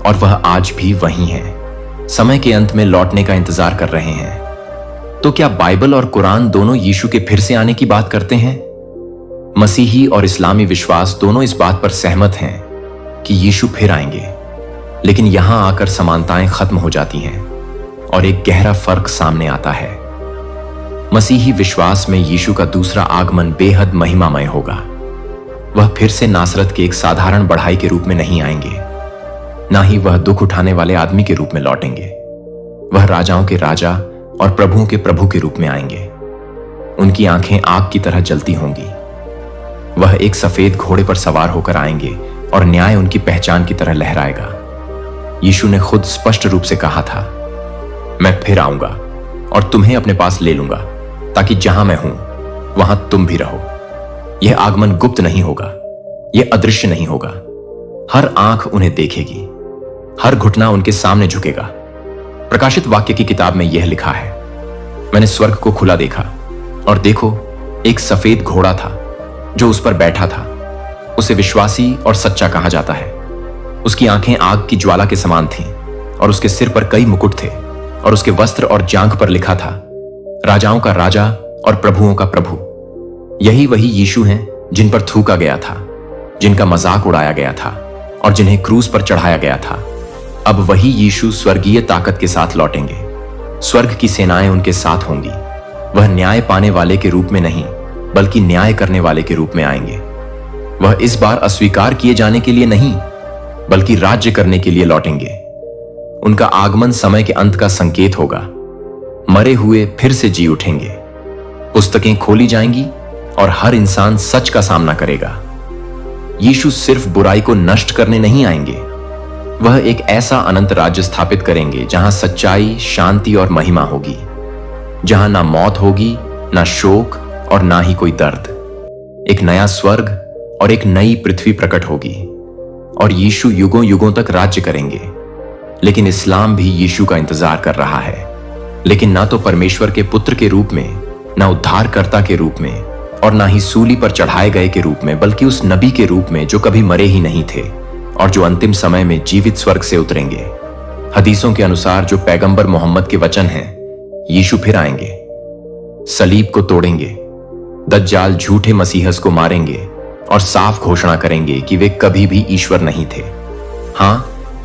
और वह आज भी वहीं है, समय के अंत में लौटने का इंतजार कर रहे हैं। तो क्या बाइबल और कुरान दोनों यीशु के फिर से आने की बात करते हैं? मसीही और इस्लामी विश्वास दोनों इस बात पर सहमत हैं कि यीशु फिर आएंगे, लेकिन यहां आकर समानताएं खत्म हो जाती हैं और एक गहरा फर्क सामने आता है। मसीही विश्वास में यीशु का दूसरा आगमन बेहद महिमामय होगा। वह फिर से नासरत के एक साधारण बढ़ाई के रूप में नहीं आएंगे, ना ही वह दुख उठाने वाले आदमी के रूप में लौटेंगे। वह राजाओं के राजा और प्रभुओं के प्रभु के रूप में आएंगे। उनकी आंखें आग की तरह जलती होंगी। वह एक सफेद घोड़े पर सवार होकर आएंगे और न्याय उनकी पहचान की तरह लहराएगा। यीशु ने खुद स्पष्ट रूप से कहा था, मैं फिर आऊंगा और तुम्हें अपने पास ले लूंगा, ताकि जहां मैं हूं वहां तुम भी रहो। यह आगमन गुप्त नहीं होगा, यह अदृश्य नहीं होगा। हर आंख उन्हें देखेगी, हर घुटना उनके सामने झुकेगा। प्रकाशित वाक्य की किताब में यह लिखा है, मैंने स्वर्ग को खुला देखा और देखो, एक सफेद घोड़ा था जो उस पर बैठा था। उसे विश्वासी और सच्चा कहा जाता है। उसकी आंखें आग की ज्वाला के समान थीं और उसके सिर पर कई मुकुट थे, और उसके वस्त्र और जांघ पर लिखा था, राजाओं का राजा और प्रभुओं का प्रभु। यही वही यीशु हैं जिन पर थूका गया था, जिनका मजाक उड़ाया गया था और जिन्हें क्रूस पर चढ़ाया गया था। अब वही यीशु स्वर्गीय ताकत के साथ लौटेंगे। स्वर्ग की सेनाएं उनके साथ होंगी। वह न्याय पाने वाले के रूप में नहीं, बल्कि न्याय करने वाले के रूप में आएंगे। वह इस बार अस्वीकार किए जाने के लिए नहीं, बल्कि राज्य करने के लिए लौटेंगे। उनका आगमन समय के अंत का संकेत होगा। मरे हुए फिर से जी उठेंगे, पुस्तकें खोली जाएंगी और हर इंसान सच का सामना करेगा। यीशु सिर्फ बुराई को नष्ट करने नहीं आएंगे, वह एक ऐसा अनंत राज्य स्थापित करेंगे जहां सच्चाई, शांति और महिमा होगी, जहां ना मौत होगी, ना शोक और ना ही कोई दर्द। एक नया स्वर्ग और एक नई पृथ्वी प्रकट होगी और यीशु युगों युगों तक राज्य करेंगे। लेकिन इस्लाम भी यीशु का इंतजार कर रहा है, लेकिन ना तो परमेश्वर के पुत्र के रूप में, ना उद्धारकर्ता के रूप में और ना ही सूली पर चढ़ाए गए के रूप में, बल्कि उस नबी के रूप में जो कभी मरे ही नहीं थे और जो अंतिम समय में जीवित स्वर्ग से उतरेंगे। हदीसों के अनुसार जो पैगंबर मोहम्मद के वचन हैं, यीशु फिर आएंगे, सलीब को तोड़ेंगे, दज्जाल झूठे मसीहस को मारेंगे और साफ घोषणा करेंगे कि वे कभी भी ईश्वर नहीं थे। हां,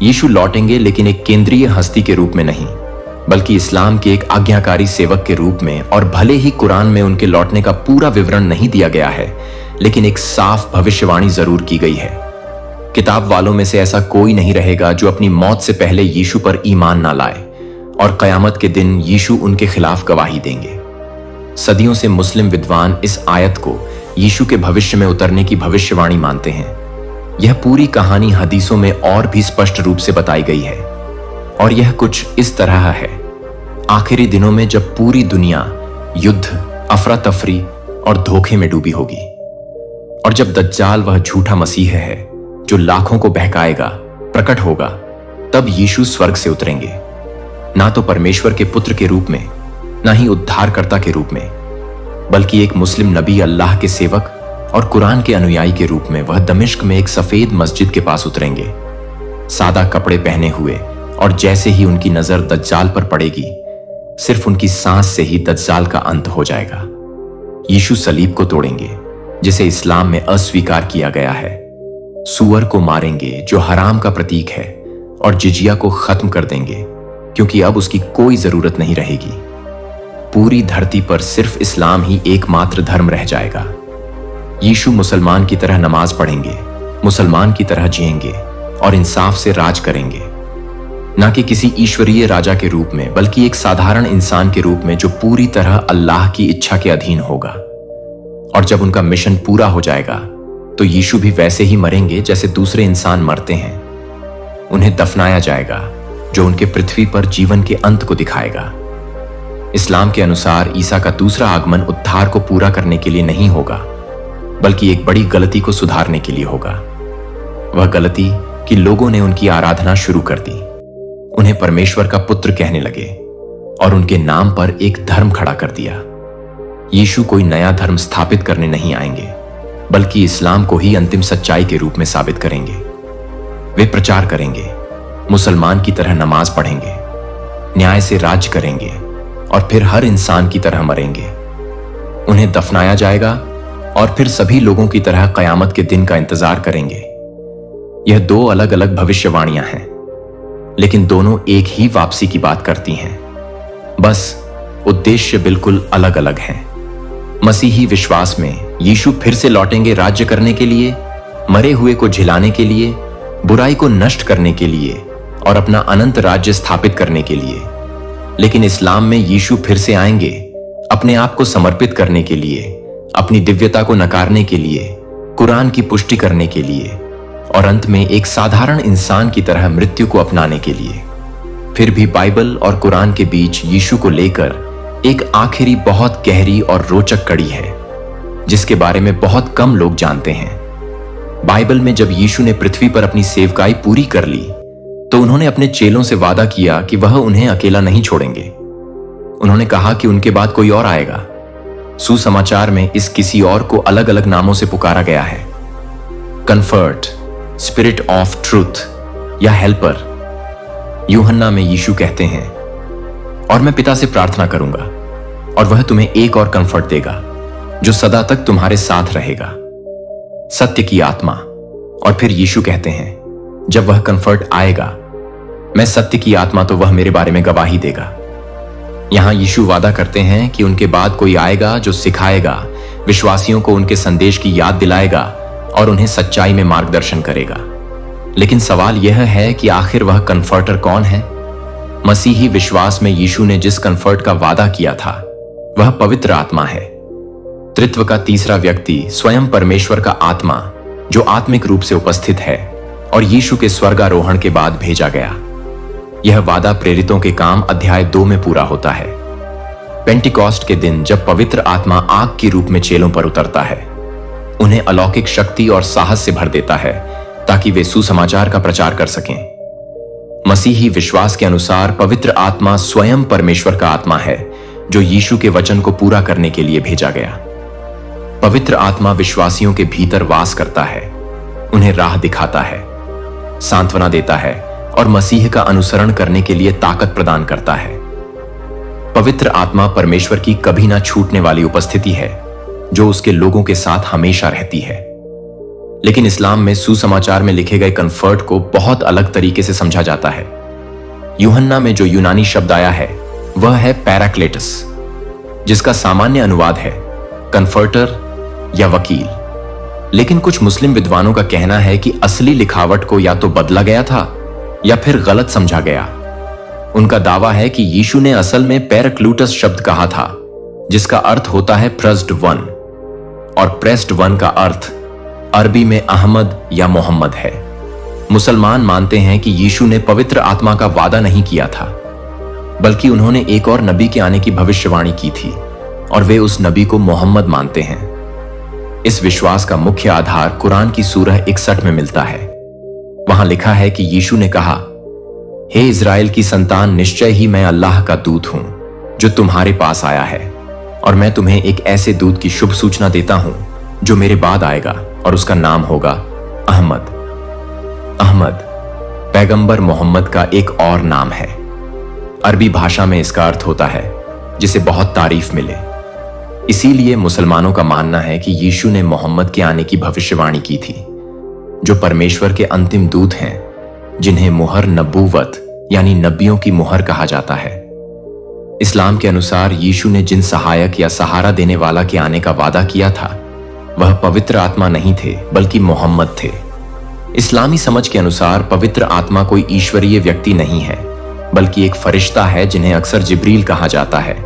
यीशु लौटेंगे, लेकिन एक केंद्रीय हस्ती के रूप में नहीं, बल्कि इस्लाम के एक आज्ञाकारी सेवक के रूप में। और भले ही कुरान में उनके लौटने का पूरा विवरण नहीं दिया गया है, लेकिन एक साफ भविष्यवाणी जरूर की गई है। किताब वालों में से ऐसा कोई नहीं रहेगा जो अपनी मौत से पहले यीशु पर ईमान ना लाए, और कयामत के दिन यीशु उनके खिलाफ गवाही देंगे। सदियों से मुस्लिम विद्वान इस आयत को यीशु के भविष्य में उतरने की भविष्यवाणी मानते हैं। यह पूरी कहानी हदीसों में और भी स्पष्ट रूप से बताई गई है, और यह कुछ इस तरह है, आखिरी दिनों में जब पूरी दुनिया युद्ध, अफरा तफरी और धोखे में डूबी होगी और जब दज्जाल, वह झूठा मसीह है जो लाखों को बहकाएगा, प्रकट होगा, तब यीशु स्वर्ग से उतरेंगे, ना तो परमेश्वर के पुत्र के रूप में, ना ही उद्धारकर्ता के रूप में, बल्कि एक मुस्लिम नबी, अल्लाह के सेवक और कुरान के अनुयायी के रूप में। वह दमिश्क में एक सफेद मस्जिद के पास उतरेंगे, सादा कपड़े पहने हुए, और जैसे ही उनकी नजर दज्जाल पर पड़ेगी, सिर्फ उनकी सांस से ही दज्जाल का अंत हो जाएगा। यीशु सलीब को तोड़ेंगे, जिसे इस्लाम में अस्वीकार किया गया है, सूअर को मारेंगे जो हराम का प्रतीक है, और जिजिया को खत्म कर देंगे, क्योंकि अब उसकी कोई जरूरत नहीं रहेगी। पूरी धरती पर सिर्फ इस्लाम ही एकमात्र धर्म रह जाएगा। यीशु मुसलमान की तरह नमाज पढ़ेंगे, मुसलमान की तरह जिएंगे और इंसाफ से राज करेंगे, ना कि किसी ईश्वरीय राजा के रूप में, बल्कि एक साधारण इंसान के रूप में जो पूरी तरह अल्लाह की इच्छा के अधीन होगा। और जब उनका मिशन पूरा हो जाएगा तो यीशु भी वैसे ही मरेंगे जैसे दूसरे इंसान मरते हैं। उन्हें दफनाया जाएगा, जो उनके पृथ्वी पर जीवन के अंत को दिखाएगा। इस्लाम के अनुसार ईसा का दूसरा आगमन उद्धार को पूरा करने के लिए नहीं होगा, बल्कि एक बड़ी गलती को सुधारने के लिए होगा। वह गलती कि लोगों ने उनकी आराधना शुरू कर दी, उन्हें परमेश्वर का पुत्र कहने लगे और उनके नाम पर एक धर्म खड़ा कर दिया। यीशु कोई नया धर्म स्थापित करने नहीं आएंगे, बल्कि इस्लाम को ही अंतिम सच्चाई के रूप में साबित करेंगे। वे प्रचार करेंगे, मुसलमान की तरह नमाज पढ़ेंगे, न्याय से राज करेंगे और फिर हर इंसान की तरह मरेंगे। उन्हें दफनाया जाएगा और फिर सभी लोगों की तरह कयामत के दिन का इंतजार करेंगे। यह दो अलग अलग भविष्यवाणियां हैं, लेकिन दोनों एक ही वापसी की बात करती हैं। बस उद्देश्य बिल्कुल अलग अलग हैं। मसीही विश्वास में यीशु फिर से लौटेंगे राज्य करने के लिए, मरे हुए को झिलाने के लिए, बुराई को नष्ट करने के लिए और अपना अनंत राज्य स्थापित करने के लिए। लेकिन इस्लाम में यीशु फिर से आएंगे अपने आप को समर्पित करने के लिए, अपनी दिव्यता को नकारने के लिए, कुरान की पुष्टि करने के लिए और अंत में एक साधारण इंसान की तरह मृत्यु को अपनाने के लिए। फिर भी बाइबल और कुरान के बीच यीशु को लेकर एक आखिरी बहुत गहरी और रोचक कड़ी है, जिसके बारे में बहुत कम लोग जानते हैं। बाइबल में जब यीशु ने पृथ्वी पर अपनी सेवकाई पूरी कर ली, तो उन्होंने अपने चेलों से वादा किया कि वह उन्हें अकेला नहीं छोड़ेंगे। उन्होंने कहा कि उनके बाद कोई और आएगा। सुसमाचार में इस किसी और को अलग अलग नामों से पुकारा गया है। कंफर्ट, स्पिरिट ऑफ ट्रूथ या हेल्पर। यूहन्ना में यीशु कहते हैं, और मैं पिता से प्रार्थना करूंगा और वह तुम्हें एक और कंफर्ट देगा जो सदा तक तुम्हारे साथ रहेगा, सत्य की आत्मा। और फिर यीशु कहते हैं, जब वह कंफर्ट आएगा, मैं सत्य की आत्मा, तो वह मेरे बारे में गवाही देगा। यहां यीशु वादा करते हैं कि उनके बाद कोई आएगा जो सिखाएगा, विश्वासियों को उनके संदेश की याद दिलाएगा और उन्हें सच्चाई में मार्गदर्शन करेगा। लेकिन सवाल यह है कि आखिर वह कंफर्टर कौन है? मसीही विश्वास में यीशु ने जिस कंफर्ट का वादा किया था, वह पवित्र आत्मा है। त्रित्व का तीसरा व्यक्ति, स्वयं परमेश्वर का आत्मा, जो आत्मिक रूप से उपस्थित है और यीशु के स्वर्गारोहण के बाद भेजा गया। यह वादा प्रेरितों के काम अध्याय 2 में पूरा होता है। पेंटिकॉस्ट के दिन जब पवित्र आत्मा आग के रूप में चेलों पर उतरता है, उन्हें अलौकिक शक्ति और साहस से भर देता है ताकि वे सुसमाचार का प्रचार कर सकें। मसीही विश्वास के अनुसार पवित्र आत्मा स्वयं परमेश्वर का आत्मा है, जो यीशु के वचन को पूरा करने के लिए भेजा गया। पवित्र आत्मा विश्वासियों के भीतर वास करता है, उन्हें राह दिखाता है, सांत्वना देता है और मसीह का अनुसरण करने के लिए ताकत प्रदान करता है। पवित्र आत्मा परमेश्वर की कभी ना छूटने वाली उपस्थिति है, जो उसके लोगों के साथ हमेशा रहती है। लेकिन इस्लाम में सुसमाचार में लिखे गए कंफर्ट को बहुत अलग तरीके से समझा जाता है। यूहन्ना में जो यूनानी शब्द आया है, वह है पैराक्लेटस, जिसका सामान्य अनुवाद है कंफर्टर या वकील। लेकिन कुछ मुस्लिम विद्वानों का कहना है कि असली लिखावट को या तो बदला गया था या फिर गलत समझा गया। उनका दावा है कि यीशु ने असल में पैराक्लूटस शब्द कहा था, जिसका अर्थ होता है प्रेस्ड वन, और प्रेस्ड वन का अर्थ अरबी में अहमद या मोहम्मद है। मुसलमान मानते हैं कि यीशु ने पवित्र आत्मा का वादा नहीं किया था, बल्कि उन्होंने एक और नबी के आने की भविष्यवाणी की थी और वे उस नबी को मोहम्मद मानते हैं। इस विश्वास का मुख्य आधार कुरान की सूरह 61 में मिलता है। वहां लिखा है कि यीशु ने कहा, हे इज़राइल की संतान, निश्चय ही मैं अल्लाह का दूत हूं जो तुम्हारे पास आया है, और मैं तुम्हें एक ऐसे दूत की शुभ सूचना देता हूं जो मेरे बाद आएगा, और उसका नाम होगा अहमद। अहमद पैगंबर मोहम्मद का एक और नाम है। अरबी भाषा में इसका अर्थ होता है जिसे बहुत तारीफ मिले। इसीलिए मुसलमानों का मानना है कि यीशु ने मोहम्मद के आने की भविष्यवाणी की थी, जो परमेश्वर के अंतिम दूत हैं, जिन्हें मुहर नबूवत यानी नबियों की मुहर कहा जाता है। इस्लाम के अनुसार यीशु ने जिन सहायक या सहारा देने वाला के आने का वादा किया था, वह पवित्र आत्मा नहीं थे बल्कि मोहम्मद थे। इस्लामी समझ के अनुसार पवित्र आत्मा कोई ईश्वरीय व्यक्ति नहीं है, बल्कि एक फरिश्ता है जिन्हें अक्सर जिब्रील कहा जाता है,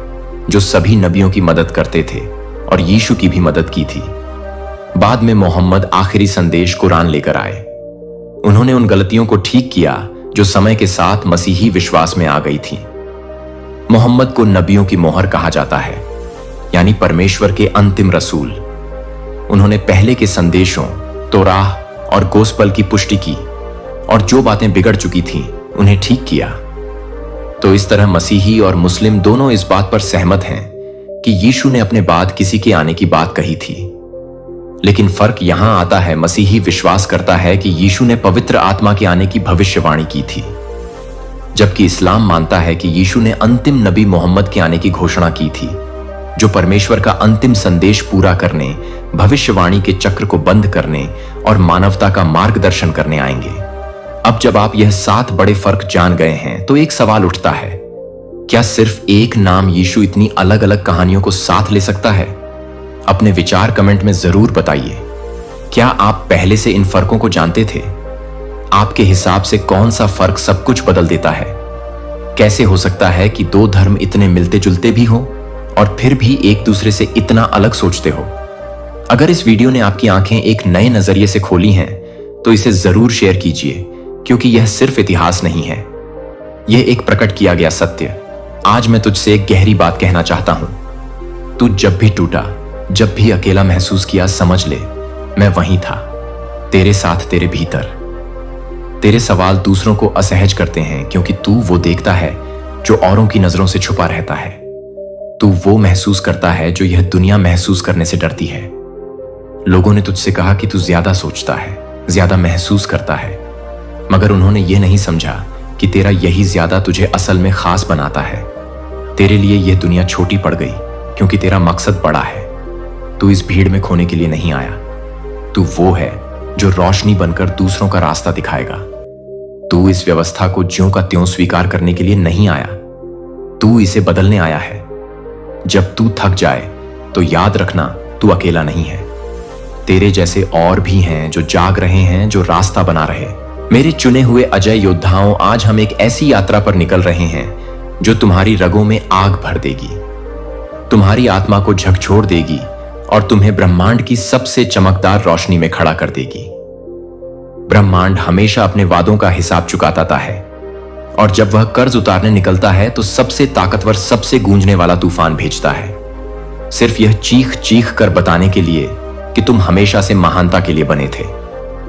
जो सभी नबियों की मदद करते थे और यीशु की भी मदद की थी। बाद में मोहम्मद आखिरी संदेश कुरान लेकर आए। उन्होंने उन गलतियों को ठीक किया जो समय के साथ मसीही विश्वास में आ गई थी। मोहम्मद को नबियों की मोहर कहा जाता है, यानी परमेश्वर के अंतिम रसूल। उन्होंने पहले के संदेशों, तौराह और गोस्पल की पुष्टि की, और जो बातें बिगड़ चुकी थीं उन्हें ठीक किया। तो इस तरह मसीही और मुस्लिम दोनों इस बात पर सहमत हैं कि यीशु ने अपने बाद किसी के आने की बात कही थी। लेकिन फर्क यहां आता है, मसीही विश्वास करता है कि यीशु ने पवित्र आत्मा के आने की भविष्यवाणी की थी, जबकि इस्लाम मानता है कि यीशु ने अंतिम नबी मोहम्मद के आने की घोषणा की थी, जो परमेश्वर का अंतिम संदेश पूरा करने, भविष्यवाणी के चक्र को बंद करने और मानवता का मार्गदर्शन करने आएंगे। अब जब आप यह 7 बड़े फर्क जान गए हैं, तो एक सवाल उठता है, क्या सिर्फ एक नाम यीशु इतनी अलग अलग कहानियों को साथ ले सकता है? अपने विचार कमेंट में जरूर बताइए। क्या आप पहले से इन फर्कों को जानते थे? आपके हिसाब से कौन सा फर्क सब कुछ बदल देता है? कैसे हो सकता है कि 2 धर्म इतने मिलते जुलते भी हों और फिर भी एक दूसरे से इतना अलग सोचते हो? अगर इस वीडियो ने आपकी आंखें एक नए नजरिए से खोली हैं, तो इसे जरूर शेयर कीजिए, क्योंकि यह सिर्फ इतिहास नहीं है, यह एक प्रकट किया गया सत्य। आज मैं तुझसे एक गहरी बात कहना चाहता हूं। तू जब भी टूटा, जब भी अकेला महसूस किया, समझ ले मैं वहीं था, तेरे साथ, तेरे भीतर। तेरे सवाल दूसरों को असहज करते हैं, क्योंकि तू वो देखता है जो औरों की नजरों से छुपा रहता है। तू वो महसूस करता है जो यह दुनिया महसूस करने से डरती है। लोगों ने तुझसे कहा कि तू ज्यादा सोचता है, ज्यादा महसूस करता है, मगर उन्होंने यह नहीं समझा कि तेरा यही ज्यादा तुझे असल में खास बनाता है। तेरे लिए यह दुनिया छोटी पड़ गई क्योंकि तेरा मकसद बड़ा है। तू इस भीड़ में खोने के लिए नहीं आया। तू वो है जो रोशनी बनकर दूसरों का रास्ता दिखाएगा। तू इस व्यवस्था को ज्यों का त्यों स्वीकार करने के लिए नहीं आया, तू इसे बदलने आया है। जब तू थक जाए तो याद रखना, तू अकेला नहीं है। तेरे जैसे और भी हैं जो जाग रहे हैं, जो रास्ता बना रहे। मेरे चुने हुए अजय योद्धाओं, आज हम एक ऐसी यात्रा पर निकल रहे हैं जो तुम्हारी रगों में आग भर देगी, तुम्हारी आत्मा को झकझोर देगी और तुम्हें ब्रह्मांड की सबसे चमकदार रोशनी में खड़ा कर देगी। ब्रह्मांड हमेशा अपने वादों का हिसाब चुकाता है, और जब वह कर्ज उतारने निकलता है तो सबसे ताकतवर, सबसे गूंजने वाला तूफान भेजता है, सिर्फ यह चीख चीख कर बताने के लिए कि तुम हमेशा से महानता के लिए बने थे।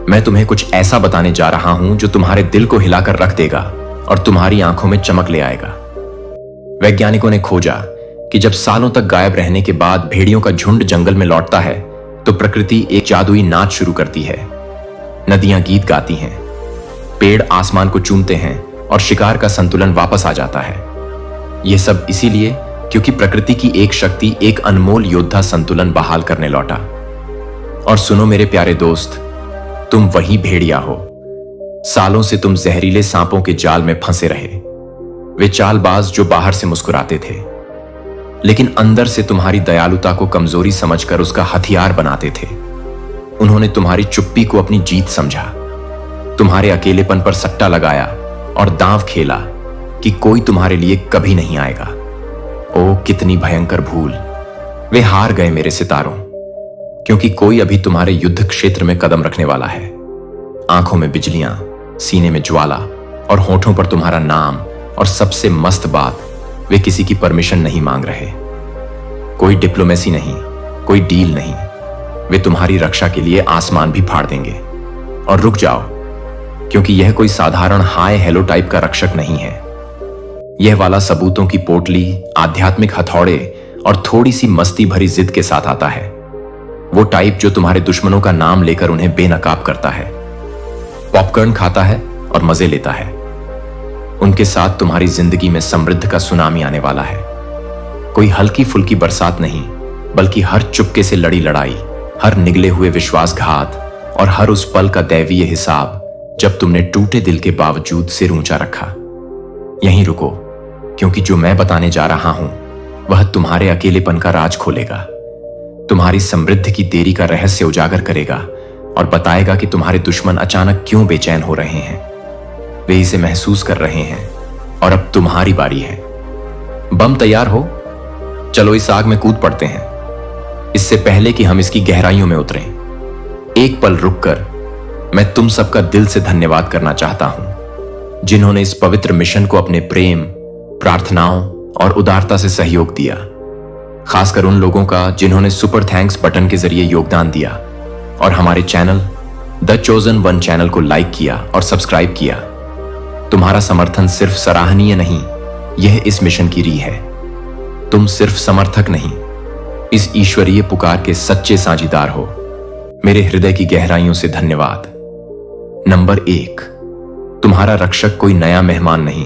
मैं तुम्हें कुछ ऐसा बताने जा रहा हूं जो तुम्हारे दिल को हिलाकर रख देगा और तुम्हारी आंखों में चमक ले आएगा। वैज्ञानिकों ने खोजा कि जब सालों तक गायब रहने के बाद भेड़ियों का झुंड जंगल में लौटता है, तो प्रकृति एक जादुई नाच शुरू करती है। नदियां गीत गाती हैं, पेड़ आसमान को चूमते हैं और शिकार का संतुलन वापस आ जाता है। यह सब इसीलिए क्योंकि प्रकृति की एक शक्ति, एक अनमोल योद्धा संतुलन बहाल करने लौटा। और सुनो मेरे प्यारे दोस्त, तुम वही भेड़िया हो। सालों से तुम जहरीले सांपों के जाल में फंसे रहे, वे चालबाज जो बाहर से मुस्कुराते थे, लेकिन अंदर से तुम्हारी दयालुता को कमजोरी समझकर उसका हथियार बनाते थे। उन्होंने तुम्हारी चुप्पी को अपनी जीत समझा, तुम्हारे अकेलेपन पर सट्टा लगाया और दांव खेला कि कोई तुम्हारे लिए कभी नहीं आएगा। ओ कितनी भयंकर भूल! वे हार गए मेरे सितारों, क्योंकि कोई अभी तुम्हारे युद्ध क्षेत्र में कदम रखने वाला है। आंखों में बिजलियां, सीने में ज्वाला और होठों पर तुम्हारा नाम, और सबसे मस्त बात, वे किसी की परमिशन नहीं मांग रहे। कोई डिप्लोमेसी नहीं, कोई डील नहीं, वे तुम्हारी रक्षा के लिए आसमान भी फाड़ देंगे। और रुक जाओ, क्योंकि यह कोई साधारण हाय हेलो टाइप का रक्षक नहीं है। यह वाला सबूतों की पोटली, आध्यात्मिक हथौड़े और थोड़ी सी मस्ती भरी जिद के साथ आता है। वो टाइप जो तुम्हारे दुश्मनों का नाम लेकर उन्हें बेनकाब करता है, पॉपकॉर्न खाता है और मजे लेता है। उनके साथ तुम्हारी जिंदगी में समृद्धि का सुनामी आने वाला है। कोई हल्की फुल्की बरसात नहीं, बल्कि हर चुपके से लड़ी लड़ाई, हर निगले हुए विश्वासघात और हर उस पल का दैवीय हिसाब जब तुमने टूटे दिल के बावजूद सिर ऊंचा रखा। यहीं रुको, क्योंकि जो मैं बताने जा रहा हूं वह तुम्हारे अकेलेपन का राज खोलेगा, तुम्हारी समृद्धि की देरी का रहस्य उजागर करेगा और बताएगा कि तुम्हारे दुश्मन अचानक क्यों बेचैन हो रहे हैं। वे इसे महसूस कर रहे हैं और अब तुम्हारी बारी है। बम तैयार हो? चलो इस आग में कूद पड़ते हैं। इससे पहले कि हम इसकी गहराइयों में उतरें, एक पल रुककर मैं तुम सबका दिल से धन्यवाद करना चाहता हूं, जिन्होंने इस पवित्र मिशन को अपने प्रेम, प्रार्थनाओं और उदारता से सहयोग दिया। खासकर उन लोगों का जिन्होंने सुपर थैंक्स बटन के जरिए योगदान दिया और हमारे channel the chosen one channel को लाइक किया और सब्सक्राइब किया। तुम्हारा समर्थन सिर्फ सराहनीय नहीं, यह इस मिशन की रीढ़ है। तुम सिर्फ समर्थक नहीं, इस ईश्वरीय पुकार के सच्चे साझीदार हो। मेरे हृदय की गहराइयों से धन्यवाद। नंबर 1, तुम्हारा रक्षक कोई नया मेहमान नहीं,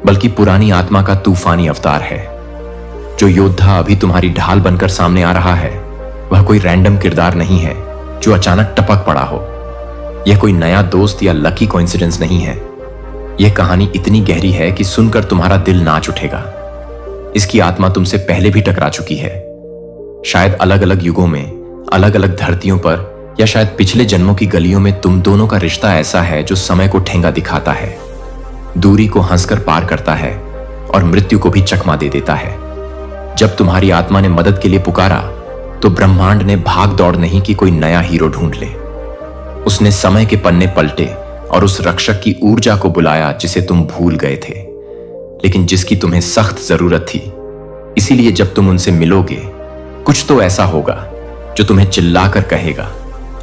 बल्कि पुरानी आत्मा का तूफानी अवतार है। जो योद्धा अभी तुम्हारी ढाल बनकर सामने आ रहा है, वह कोई रैंडम किरदार नहीं है जो अचानक टपक पड़ा हो। यह कोई नया दोस्त या लकी कोइंसिडेंस नहीं है। यह कहानी इतनी गहरी है कि सुनकर तुम्हारा दिल नाच उठेगा। इसकी आत्मा तुमसे पहले भी टकरा चुकी है, शायद अलग अलग युगों में, अलग अलग धरतियों पर, या शायद पिछले जन्मों की गलियों में। तुम दोनों का रिश्ता ऐसा है जो समय को ठेंगा दिखाता है, दूरी को हंसकर पार करता है और मृत्यु को भी चकमा दे देता है। जब तुम्हारी आत्मा ने मदद के लिए पुकारा, तो ब्रह्मांड ने भाग दौड़ नहीं की कोई नया हीरो ढूंढ ले। उसने समय के पन्ने पलटे और उस रक्षक की ऊर्जा को बुलाया जिसे तुम भूल गए थे, लेकिन जिसकी तुम्हें सख्त जरूरत थी। इसीलिए जब तुम उनसे मिलोगे, कुछ तो ऐसा होगा जो तुम्हें चिल्लाकर कहेगा,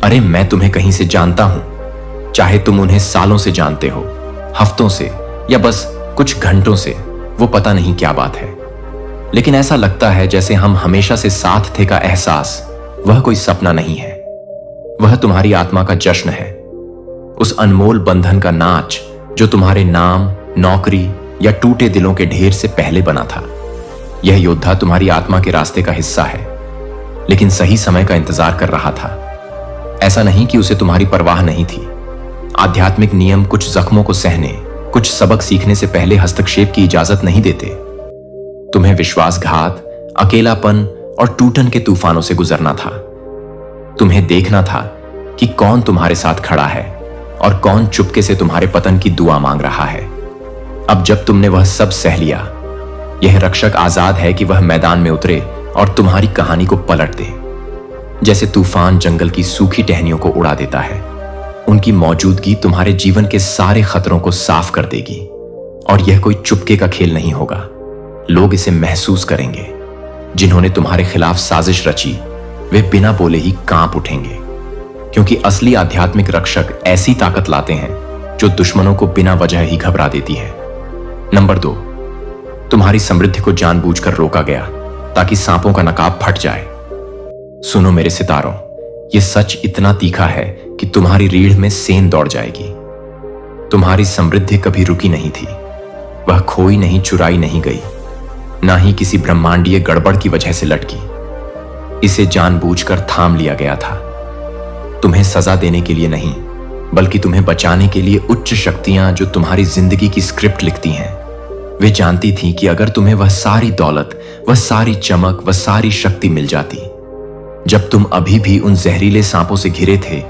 अरे मैं तुम्हें कहीं से जानता हूं। चाहे तुम उन्हें सालों से जानते हो, हफ्तों से, या बस कुछ घंटों से, वो पता नहीं क्या बात है, लेकिन ऐसा लगता है जैसे हम हमेशा से साथ थे का एहसास वह कोई सपना नहीं है। वह तुम्हारी आत्मा का जश्न है, उस अनमोल बंधन का नाच जो तुम्हारे नाम, नौकरी या टूटे दिलों के ढेर से पहले बना था। यह योद्धा तुम्हारी आत्मा के रास्ते का हिस्सा है, लेकिन सही समय का इंतजार कर रहा था। ऐसा नहीं कि उसे तुम्हारी परवाह नहीं थी। आध्यात्मिक नियम कुछ जख्मों को सहने, कुछ सबक सीखने से पहले हस्तक्षेप की इजाजत नहीं देते। तुम्हें विश्वासघात, अकेलापन और टूटन के तूफानों से गुजरना था। तुम्हें देखना था कि कौन तुम्हारे साथ खड़ा है और कौन चुपके से तुम्हारे पतन की दुआ मांग रहा है। अब जब तुमने वह सब सह लिया, यह रक्षक आजाद है कि वह मैदान में उतरे और तुम्हारी कहानी को पलट दे। जैसे तूफान जंगल की सूखी टहनियों को उड़ा देता है, उनकी मौजूदगी तुम्हारे जीवन के सारे खतरों को साफ कर देगी। और यह कोई चुपके का खेल नहीं होगा, लोग इसे महसूस करेंगे। जिन्होंने तुम्हारे खिलाफ साजिश रची, वे बिना बोले ही कांप उठेंगे, क्योंकि असली आध्यात्मिक रक्षक ऐसी ताकत लाते हैं जो दुश्मनों को बिना वजह ही घबरा देती है। नंबर 2, तुम्हारी समृद्धि को जानबूझकर रोका गया ताकि सांपों का नकाब फट जाए। सुनो मेरे सितारों, यह सच इतना तीखा है कि तुम्हारी रीढ़ में सेंध दौड़ जाएगी। तुम्हारी समृद्धि कभी रुकी नहीं थी, वह खोई नहीं, चुराई नहीं गई, ना ही किसी ब्रह्मांडीय गड़बड़ की वजह से लटकी। इसे जानबूझकर थाम लिया गया था, तुम्हें सजा देने के लिए नहीं, बल्कि तुम्हें बचाने के लिए। उच्च शक्तियां जो तुम्हारी जिंदगी की स्क्रिप्ट लिखती हैं, वे जानती थीं कि अगर तुम्हें वह सारी दौलत, वह सारी चमक, वह सारी शक्ति मिल जाती, जब तुम अभी भी उन जहरीले सांपों से घिरे थे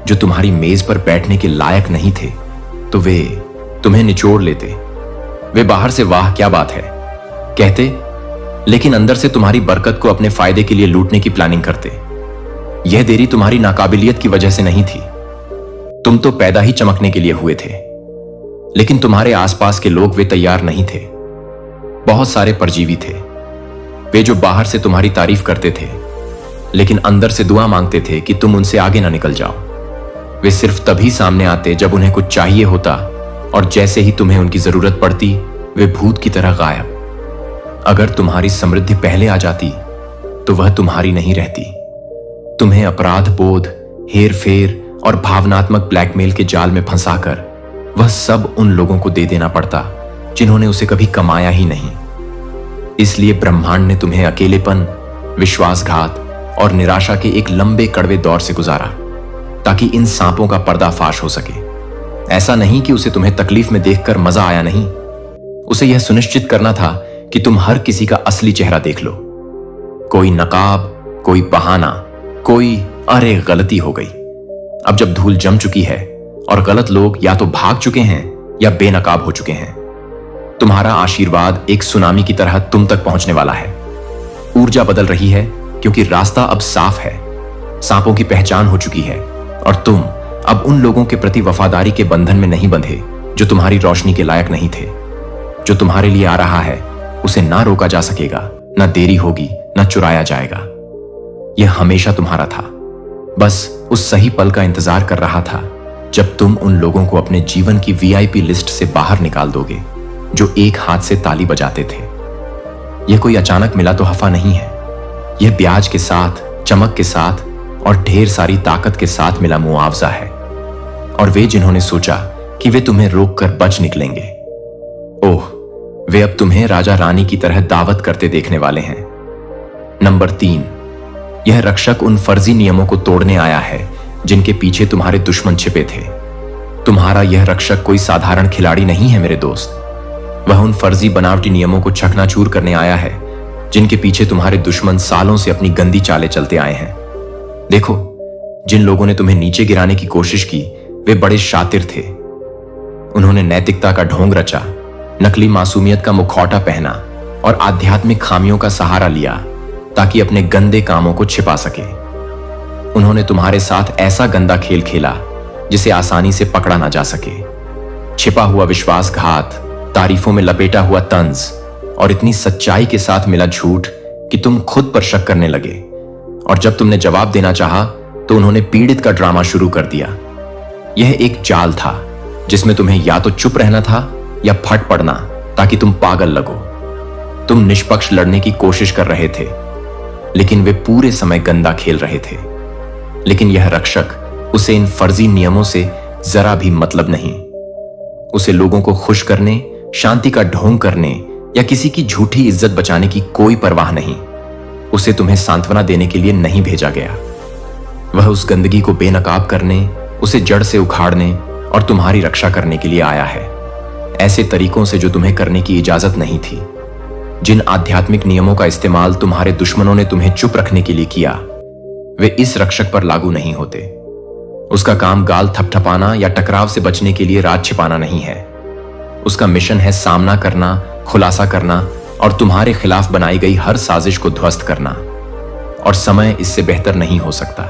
जो तुम्हारी मेज पर बैठने के लायक नहीं थे, तो वे तुम्हें निचोड़ लेते। वे बाहर से वाह क्या बात है कहते, लेकिन अंदर से तुम्हारी बरकत को अपने फायदे के लिए लूटने की प्लानिंग करते। यह देरी तुम्हारी नाकाबिलियत की वजह से नहीं थी, तुम तो पैदा ही चमकने के लिए हुए थे। लेकिन तुम्हारे आसपास के लोग वे तैयार नहीं थे। बहुत सारे परजीवी थे, वे जो बाहर से तुम्हारी तारीफ करते थे, लेकिन अंदर से दुआ मांगते थे कि तुम उनसे आगे ना निकल जाओ। वे सिर्फ तभी सामने आते जब उन्हें कुछ चाहिए होता, और जैसे ही तुम्हें उनकी जरूरत पड़ती वे भूत की तरह गायब। अगर तुम्हारी समृद्धि पहले आ जाती तो वह तुम्हारी नहीं रहती। तुम्हें अपराध बोध, हेर फेर और भावनात्मक ब्लैकमेल के जाल में फंसाकर वह सब उन लोगों को दे देना पड़ता जिन्होंने उसे कभी कमाया ही नहीं। इसलिए ब्रह्मांड ने तुम्हें अकेलेपन, विश्वासघात और निराशा के एक लंबे कड़वे दौर से गुजारा, ताकि इन सांपों का पर्दाफाश हो सके। ऐसा नहीं कि उसे तुम्हें तकलीफ में देखकर मजा आया नहीं, उसे यह सुनिश्चित करना था कि तुम हर किसी का असली चेहरा देख लो। कोई नकाब, कोई बहाना, कोई अरे गलती हो गई। अब जब धूल जम चुकी है और गलत लोग या तो भाग चुके हैं या बेनकाब हो चुके हैं, तुम्हारा आशीर्वाद एक सुनामी की तरह तुम तक पहुंचने वाला है। ऊर्जा बदल रही है क्योंकि रास्ता अब साफ है। सांपों की पहचान हो चुकी है और तुम अब उन लोगों के प्रति वफादारी के बंधन में नहीं बंधे जो तुम्हारी रोशनी के लायक नहीं थे। जो तुम्हारे लिए आ रहा है उसे ना रोका जा सकेगा, ना देरी होगी, ना चुराया जाएगा। यह हमेशा तुम्हारा था, बस उस सही पल का इंतजार कर रहा था जब तुम उन लोगों को अपने जीवन की वीआईपी लिस्ट से बाहर निकाल दोगे जो एक हाथ से ताली बजाते थे। यह कोई अचानक मिला तोहफा नहीं है, यह ब्याज के साथ, चमक के साथ और ढेर सारी ताकत के साथ मिला मुआवजा है। और वे जिन्होंने सोचा कि वे तुम्हें रोककर बच निकलेंगे, ओह, वे अब तुम्हें राजा रानी की तरह दावत करते देखने वाले हैं। नंबर 3, यह रक्षक उन फर्जी नियमों को तोड़ने आया है जिनके पीछे तुम्हारे दुश्मन छिपे थे। तुम्हारा यह रक्षक कोई साधारण खिलाड़ी नहीं है मेरे दोस्त। वह उन फर्जी बनावटी नियमों को चकनाचूर करने आया है जिनके पीछे तुम्हारे दुश्मन सालों से अपनी गंदी चालें चलते आए हैं। देखो, जिन लोगों ने तुम्हें नीचे गिराने की कोशिश की वे बड़े शातिर थे। उन्होंने नैतिकता का ढोंग रचा, नकली मासूमियत का मुखौटा पहना और आध्यात्मिक खामियों का सहारा लिया ताकि अपने गंदे कामों को छिपा सके। उन्होंने तुम्हारे साथ ऐसा गंदा खेल खेला जिसे आसानी से पकड़ा ना जा सके। छिपा हुआ विश्वासघात, तारीफों में लपेटा हुआ तंज और इतनी सच्चाई के साथ मिला झूठ कि तुम खुद पर शक करने लगे। और जब तुमने जवाब देना चाहा तो उन्होंने पीड़ित का ड्रामा शुरू कर दिया। यह एक जाल था जिसमें तुम्हें या तो चुप रहना था या फट पड़ना ताकि तुम पागल लगो। तुम निष्पक्ष लड़ने की कोशिश कर रहे थे लेकिन वे पूरे समय गंदा खेल रहे थे। लेकिन यह रक्षक, उसे इन फर्जी नियमों से जरा भी मतलब नहीं। उसे लोगों को खुश करने, शांति का ढोंग करने या किसी की झूठी इज्जत बचाने की कोई परवाह नहीं। उसे तुम्हें सांत्वना देने के लिए नहीं भेजा गया। वह उस गंदगी को बेनकाब करने, उसे जड़ से उखाड़ने और तुम्हारी रक्षा करने के लिए आया है, ऐसे तरीकों से जो तुम्हें करने की इजाजत नहीं थी। जिन आध्यात्मिक नियमों का इस्तेमाल तुम्हारे दुश्मनों ने तुम्हें चुप रखने के लिए किया, वे इस रक्षक पर लागू नहीं होते। उसका काम गाल थपथपाना या टकराव से बचने के लिए राज छिपाना नहीं है। उसका मिशन है सामना करना, खुलासा करना और तुम्हारे खिलाफ बनाई गई हर साजिश को ध्वस्त करना। और समय इससे बेहतर नहीं हो सकता।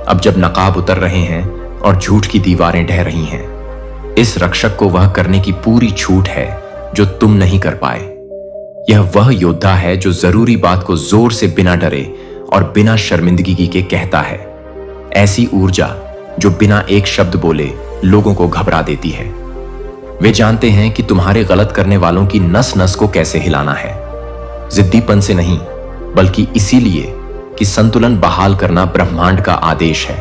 अब जब नकाब उतर रहे हैं और झूठ की दीवारें ढह रही हैं, इस रक्षक को वह करने की पूरी छूट है जो तुम नहीं कर पाए। यह वह योद्धा है जो जरूरी बात को जोर से बिना डरे और बिना शर्मिंदगी के कहता है। ऐसी ऊर्जा जो बिना एक शब्द बोले लोगों को घबरा देती है। वे जानते हैं कि तुम्हारे गलत करने वालों की नस नस को कैसे हिलाना है, जिद्दीपन से नहीं बल्कि इसीलिए कि संतुलन बहाल करना ब्रह्मांड का आदेश है।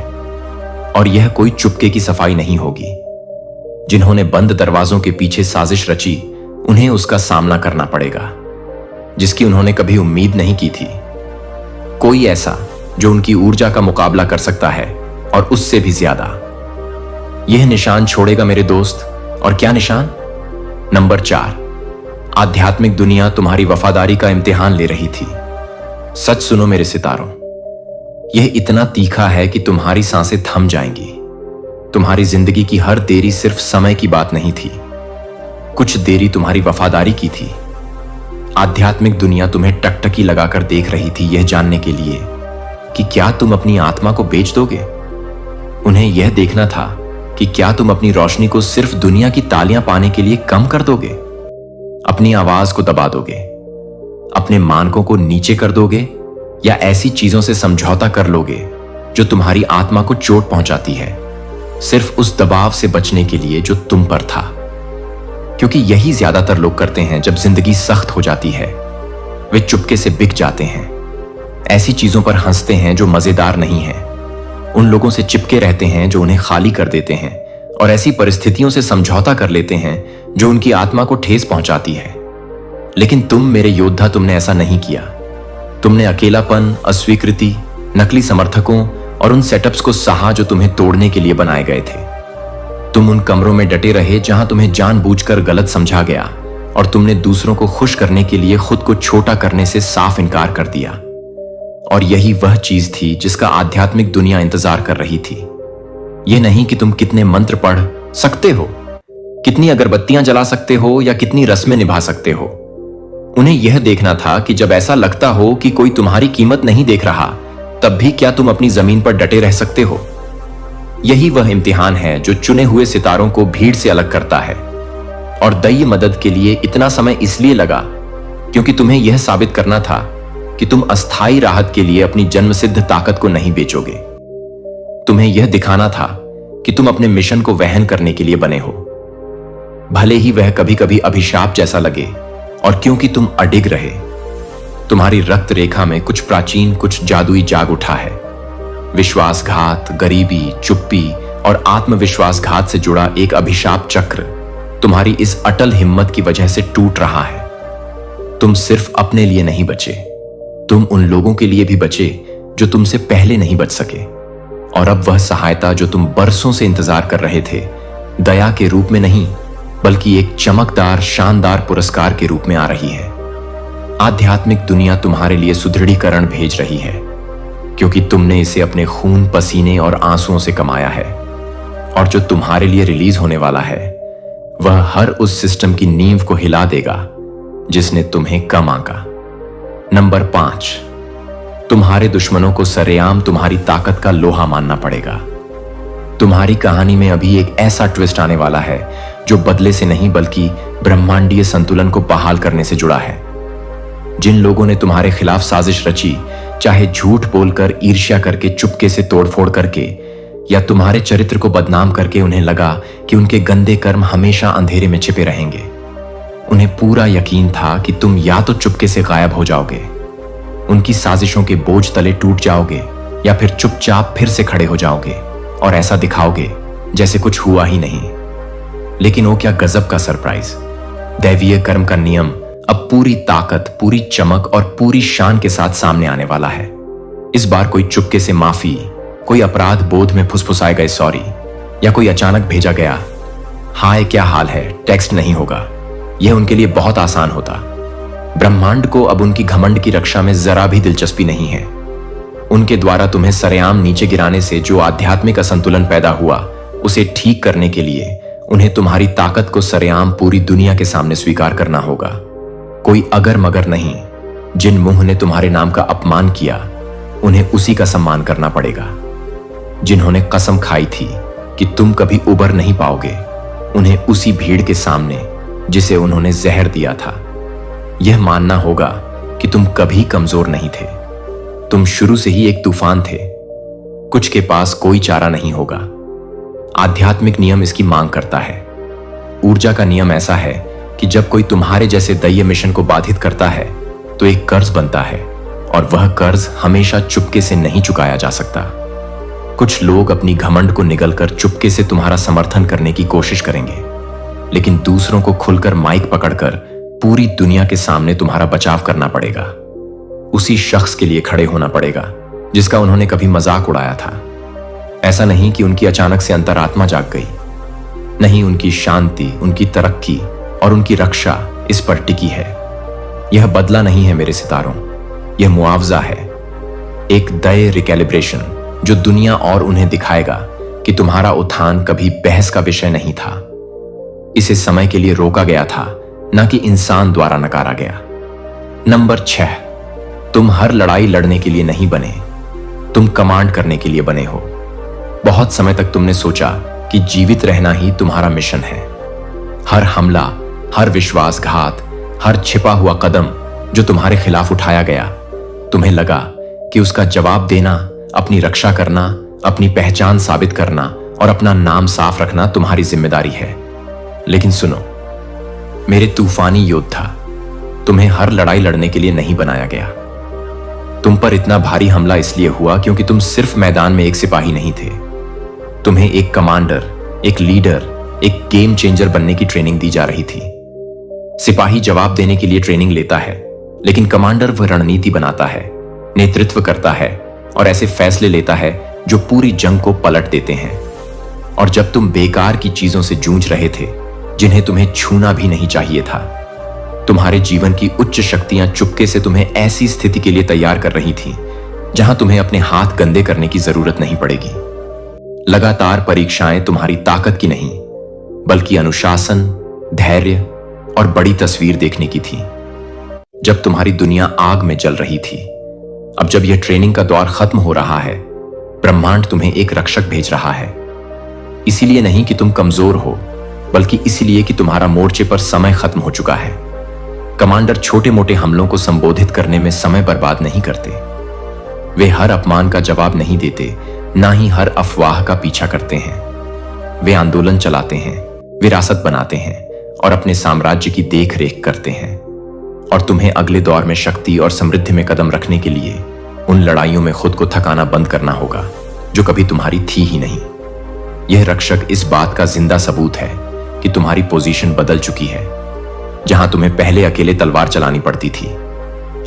और यह कोई चुपके की सफाई नहीं होगी। जिन्होंने बंद दरवाजों के पीछे साजिश रची, उन्हें उसका सामना करना पड़ेगा, जिसकी उन्होंने कभी उम्मीद नहीं की थी। कोई ऐसा जो उनकी ऊर्जा का मुकाबला कर सकता है और उससे भी ज्यादा। यह निशान छोड़ेगा मेरे दोस्त। और क्या निशान? नंबर 4, आध्यात्मिक दुनिया तुम्हारी वफादारी का इम्तिहान ले रही थी। सच सुनो मेरे सितारों, यह इतना तीखा है कि तुम्हारी सांसें थम जाएंगी। तुम्हारी जिंदगी की हर देरी सिर्फ समय की बात नहीं थी, कुछ देरी तुम्हारी वफादारी की थी। आध्यात्मिक दुनिया तुम्हें टकटकी लगाकर देख रही थी, यह जानने के लिए कि क्या तुम अपनी आत्मा को बेच दोगे। उन्हें यह देखना था कि क्या तुम अपनी रोशनी को सिर्फ दुनिया की तालियां पाने के लिए कम कर दोगे, अपनी आवाज को दबा दोगे, अपने मानकों को नीचे कर दोगे या ऐसी चीजों से समझौता कर लोगे जो तुम्हारी आत्मा को चोट पहुंचाती है, सिर्फ उस दबाव से बचने के लिए जो तुम पर था? क्योंकि यही ज्यादातर लोग करते हैं जब जिंदगी सख्त हो जाती है। वे चुपके से बिक जाते हैं, ऐसी चीजों पर हंसते हैं जो मजेदार नहीं है, उन लोगों से चिपके रहते हैं जो उन्हें खाली कर देते हैं, और ऐसी परिस्थितियों से समझौता कर लेते हैं जो उनकी आत्मा को ठेस पहुंचाती है। लेकिन तुम मेरे योद्धा, तुमने ऐसा नहीं किया। तुमने अकेलापन, अस्वीकृति, नकली समर्थकों और उन सेटअप्स को सहा जो तुम्हें तोड़ने के लिए बनाए गए थे। तुम उन कमरों में डटे रहे जहां तुम्हें जानबूझकर गलत समझा गया, और तुमने दूसरों को खुश करने के लिए खुद को छोटा करने से साफ इनकार कर दिया। और यही वह चीज थी जिसका आध्यात्मिक दुनिया इंतजार कर रही थी। यह नहीं कि तुम कितने मंत्र पढ़ सकते हो, कितनी अगरबत्तियां जला सकते हो या कितनी रस्में निभा सकते हो। उन्हें यह देखना था कि जब ऐसा लगता हो कि कोई तुम्हारी कीमत नहीं देख रहा, तब भी क्या तुम अपनी जमीन पर डटे रह सकते हो? यही वह इम्तिहान है जो चुने हुए सितारों को भीड़ से अलग करता है। और दैय मदद के लिए इतना समय इसलिए लगा क्योंकि तुम्हें यह साबित करना था कि तुम अस्थायी राहत के लिए अपनी जन्मसिद्ध ताकत को नहीं बेचोगे। तुम्हें यह दिखाना था कि तुम अपने मिशन को वहन करने के लिए बने हो, भले ही वह कभी कभी अभिशाप जैसा लगे। और क्योंकि तुम अडिग रहे, तुम्हारी रक्त रेखा में कुछ प्राचीन, कुछ जादुई जाग उठा है। विश्वासघात, गरीबी, चुप्पी और आत्मविश्वासघात से जुड़ा एक अभिशाप चक्र तुम्हारी इस अटल हिम्मत की वजह से टूट रहा है। तुम सिर्फ अपने लिए नहीं बचे, तुम उन लोगों के लिए भी बचे जो तुमसे पहले नहीं बच सके। और अब वह सहायता जो तुम बरसों से इंतजार कर रहे थे, दया के रूप में नहीं बल्कि एक चमकदार, शानदार पुरस्कार के रूप में आ रही है। आध्यात्मिक दुनिया तुम्हारे लिए सुदृढ़ीकरण भेज रही है, क्योंकि तुमने इसे अपने खून, पसीने और आंसुओं से कमाया है। और जो तुम्हारे लिए रिलीज होने वाला है, वह हर उस सिस्टम की नींव को हिला देगा जिसने तुम्हें कम आंका। नंबर 5, तुम्हारे दुश्मनों को सरेआम तुम्हारी ताकत का लोहा मानना पड़ेगा। तुम्हारी कहानी में अभी एक ऐसा ट्विस्ट आने वाला है जो बदले से नहीं बल्कि ब्रह्मांडीय संतुलन को बहाल करने से जुड़ा है। जिन लोगों ने तुम्हारे खिलाफ साजिश रची, चाहे झूठ बोलकर, ईर्ष्या करके, चुपके से तोड़फोड़ करके, या तुम्हारे चरित्र को बदनाम करके उन्हें लगा कि उनके गंदे कर्म हमेशा अंधेरे में छिपे रहेंगे। उन्हें पूरा यकीन था कि तुम या तो चुपके से गायब हो जाओगे, उनकी साजिशों के बोझ तले टूट जाओगे, या फिर चुपचाप फिर से खड़े हो जाओगे और ऐसा दिखाओगे जैसे कुछ हुआ ही नहीं। लेकिन वो क्या गजब का सरप्राइज! दैवीय कर्म का नियम अब पूरी ताकत, पूरी चमक और पूरी शान के साथ सामने आने वाला है। इस बार कोई चुपके से माफी, कोई अपराध बोध में फुसफुसाए गए सॉरी, या कोई अचानक भेजा गया हाय क्या हाल है टेक्स्ट नहीं होगा। यह उनके लिए बहुत आसान होता। ब्रह्मांड को अब उनकी घमंड की रक्षा में जरा भी दिलचस्पी नहीं है। उनके द्वारा तुम्हें सरेआम नीचे गिराने से जो आध्यात्मिक असंतुलन पैदा हुआ, उसे ठीक करने के लिए उन्हें तुम्हारी ताकत को सरेआम पूरी दुनिया के सामने स्वीकार करना होगा। कोई अगर मगर नहीं। जिन मुंह ने तुम्हारे नाम का अपमान किया, उन्हें उसी का सम्मान करना पड़ेगा। जिन्होंने कसम खाई थी कि तुम कभी उबर नहीं पाओगे, उन्हें उसी भीड़ के सामने जिसे उन्होंने जहर दिया था, यह मानना होगा कि तुम कभी कमजोर नहीं थे। तुम शुरू से ही एक तूफान थे। कुछ के पास कोई चारा नहीं होगा। आध्यात्मिक नियम इसकी मांग करता है। ऊर्जा का नियम ऐसा है कि जब कोई तुम्हारे जैसे दैय मिशन को बाधित करता है तो एक कर्ज बनता है, और वह कर्ज हमेशा चुपके से नहीं चुकाया जा सकता। कुछ लोग अपनी घमंड को निगलकर चुपके से तुम्हारा समर्थन करने की कोशिश करेंगे, लेकिन दूसरों को खुलकर माइक पकड़कर पूरी दुनिया के सामने तुम्हारा बचाव करना पड़ेगा। उसी शख्स के लिए खड़े होना पड़ेगा जिसका उन्होंने कभी मजाक उड़ाया था। ऐसा नहीं कि उनकी अचानक से अंतरात्मा जाग गई, नहीं, उनकी शांति, उनकी तरक्की और उनकी रक्षा इस पर टिकी है। यह बदला नहीं है मेरे सितारों, यह मुआवजा है, एक दय रिकैलिब्रेशन जो दुनिया और उन्हें दिखाएगा कि तुम्हारा उत्थान कभी बहस का विषय नहीं था। इसे समय के लिए रोका गया था, न कि इंसान द्वारा नकारा गया। नंबर 6, तुम हर लड़ाई लड़ने के लिए नहीं बने, तुम कमांड करने के लिए बने हो। बहुत समय तक तुमने सोचा कि जीवित रहना ही तुम्हारा मिशन है। हर हमला, हर विश्वासघात, हर छिपा हुआ कदम जो तुम्हारे खिलाफ उठाया गया, तुम्हें लगा कि उसका जवाब देना, अपनी रक्षा करना, अपनी पहचान साबित करना और अपना नाम साफ रखना तुम्हारी जिम्मेदारी है। लेकिन सुनो मेरे तूफानी योद्धा, तुम्हें हर लड़ाई लड़ने के लिए नहीं बनाया गया। तुम पर इतना भारी हमला इसलिए हुआ क्योंकि तुम सिर्फ मैदान में एक सिपाही नहीं थे। तुम्हें एक कमांडर, एक लीडर, एक गेम चेंजर बनने की ट्रेनिंग दी जा रही थी। सिपाही जवाब देने के लिए ट्रेनिंग लेता है, लेकिन कमांडर वह रणनीति बनाता है, नेतृत्व करता है और ऐसे फैसले लेता है जो पूरी जंग को पलट देते हैं। और जब तुम बेकार की चीजों से जूझ रहे थे जिन्हें तुम्हें छूना भी नहीं चाहिए था, तुम्हारे जीवन की उच्च शक्तियां चुपके से तुम्हें ऐसी स्थिति के लिए तैयार कर रही थी जहां तुम्हें अपने हाथ गंदे करने की जरूरत नहीं पड़ेगी। लगातार परीक्षाएं तुम्हारी ताकत की नहीं, बल्कि अनुशासन, धैर्य और बड़ी तस्वीर देखने की थी। जब तुम्हारी दुनिया आग में जल रही थी, अब जब यह ट्रेनिंग का दौर खत्म हो रहा है, ब्रह्मांड तुम्हें एक रक्षक भेज रहा है। इसीलिए नहीं कि तुम कमजोर हो, बल्कि इसलिए कि तुम्हारा मोर्चे पर समय खत्म हो चुका है। कमांडर छोटे मोटे हमलों को संबोधित करने में समय बर्बाद नहीं करते। वे हर अपमान का जवाब नहीं देते, ना ही हर अफवाह का पीछा करते हैं। वे आंदोलन चलाते हैं, विरासत बनाते हैं और अपने साम्राज्य की देख रेख करते हैं। और तुम्हें अगले दौर में शक्ति और समृद्धि में कदम रखने के लिए उन लड़ाइयों में खुद को थकाना बंद करना होगा जो कभी तुम्हारी थी ही नहीं। यह रक्षक इस बात का जिंदा सबूत है कि तुम्हारी पोजीशन बदल चुकी है। जहां तुम्हें पहले अकेले तलवार चलानी पड़ती थी,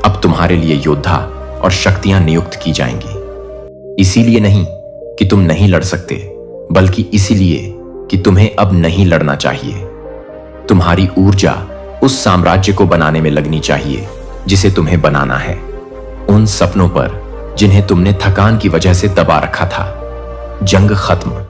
अब तुम्हारे लिए योद्धा और शक्तियां नियुक्त की जाएंगी। इसीलिए नहीं कि तुम नहीं लड़ सकते, बल्कि इसीलिए कि तुम्हें अब नहीं लड़ना चाहिए। तुम्हारी ऊर्जा उस साम्राज्य को बनाने में लगनी चाहिए जिसे तुम्हें बनाना है, उन सपनों पर जिन्हें तुमने थकान की वजह से दबा रखा था। जंग खत्म।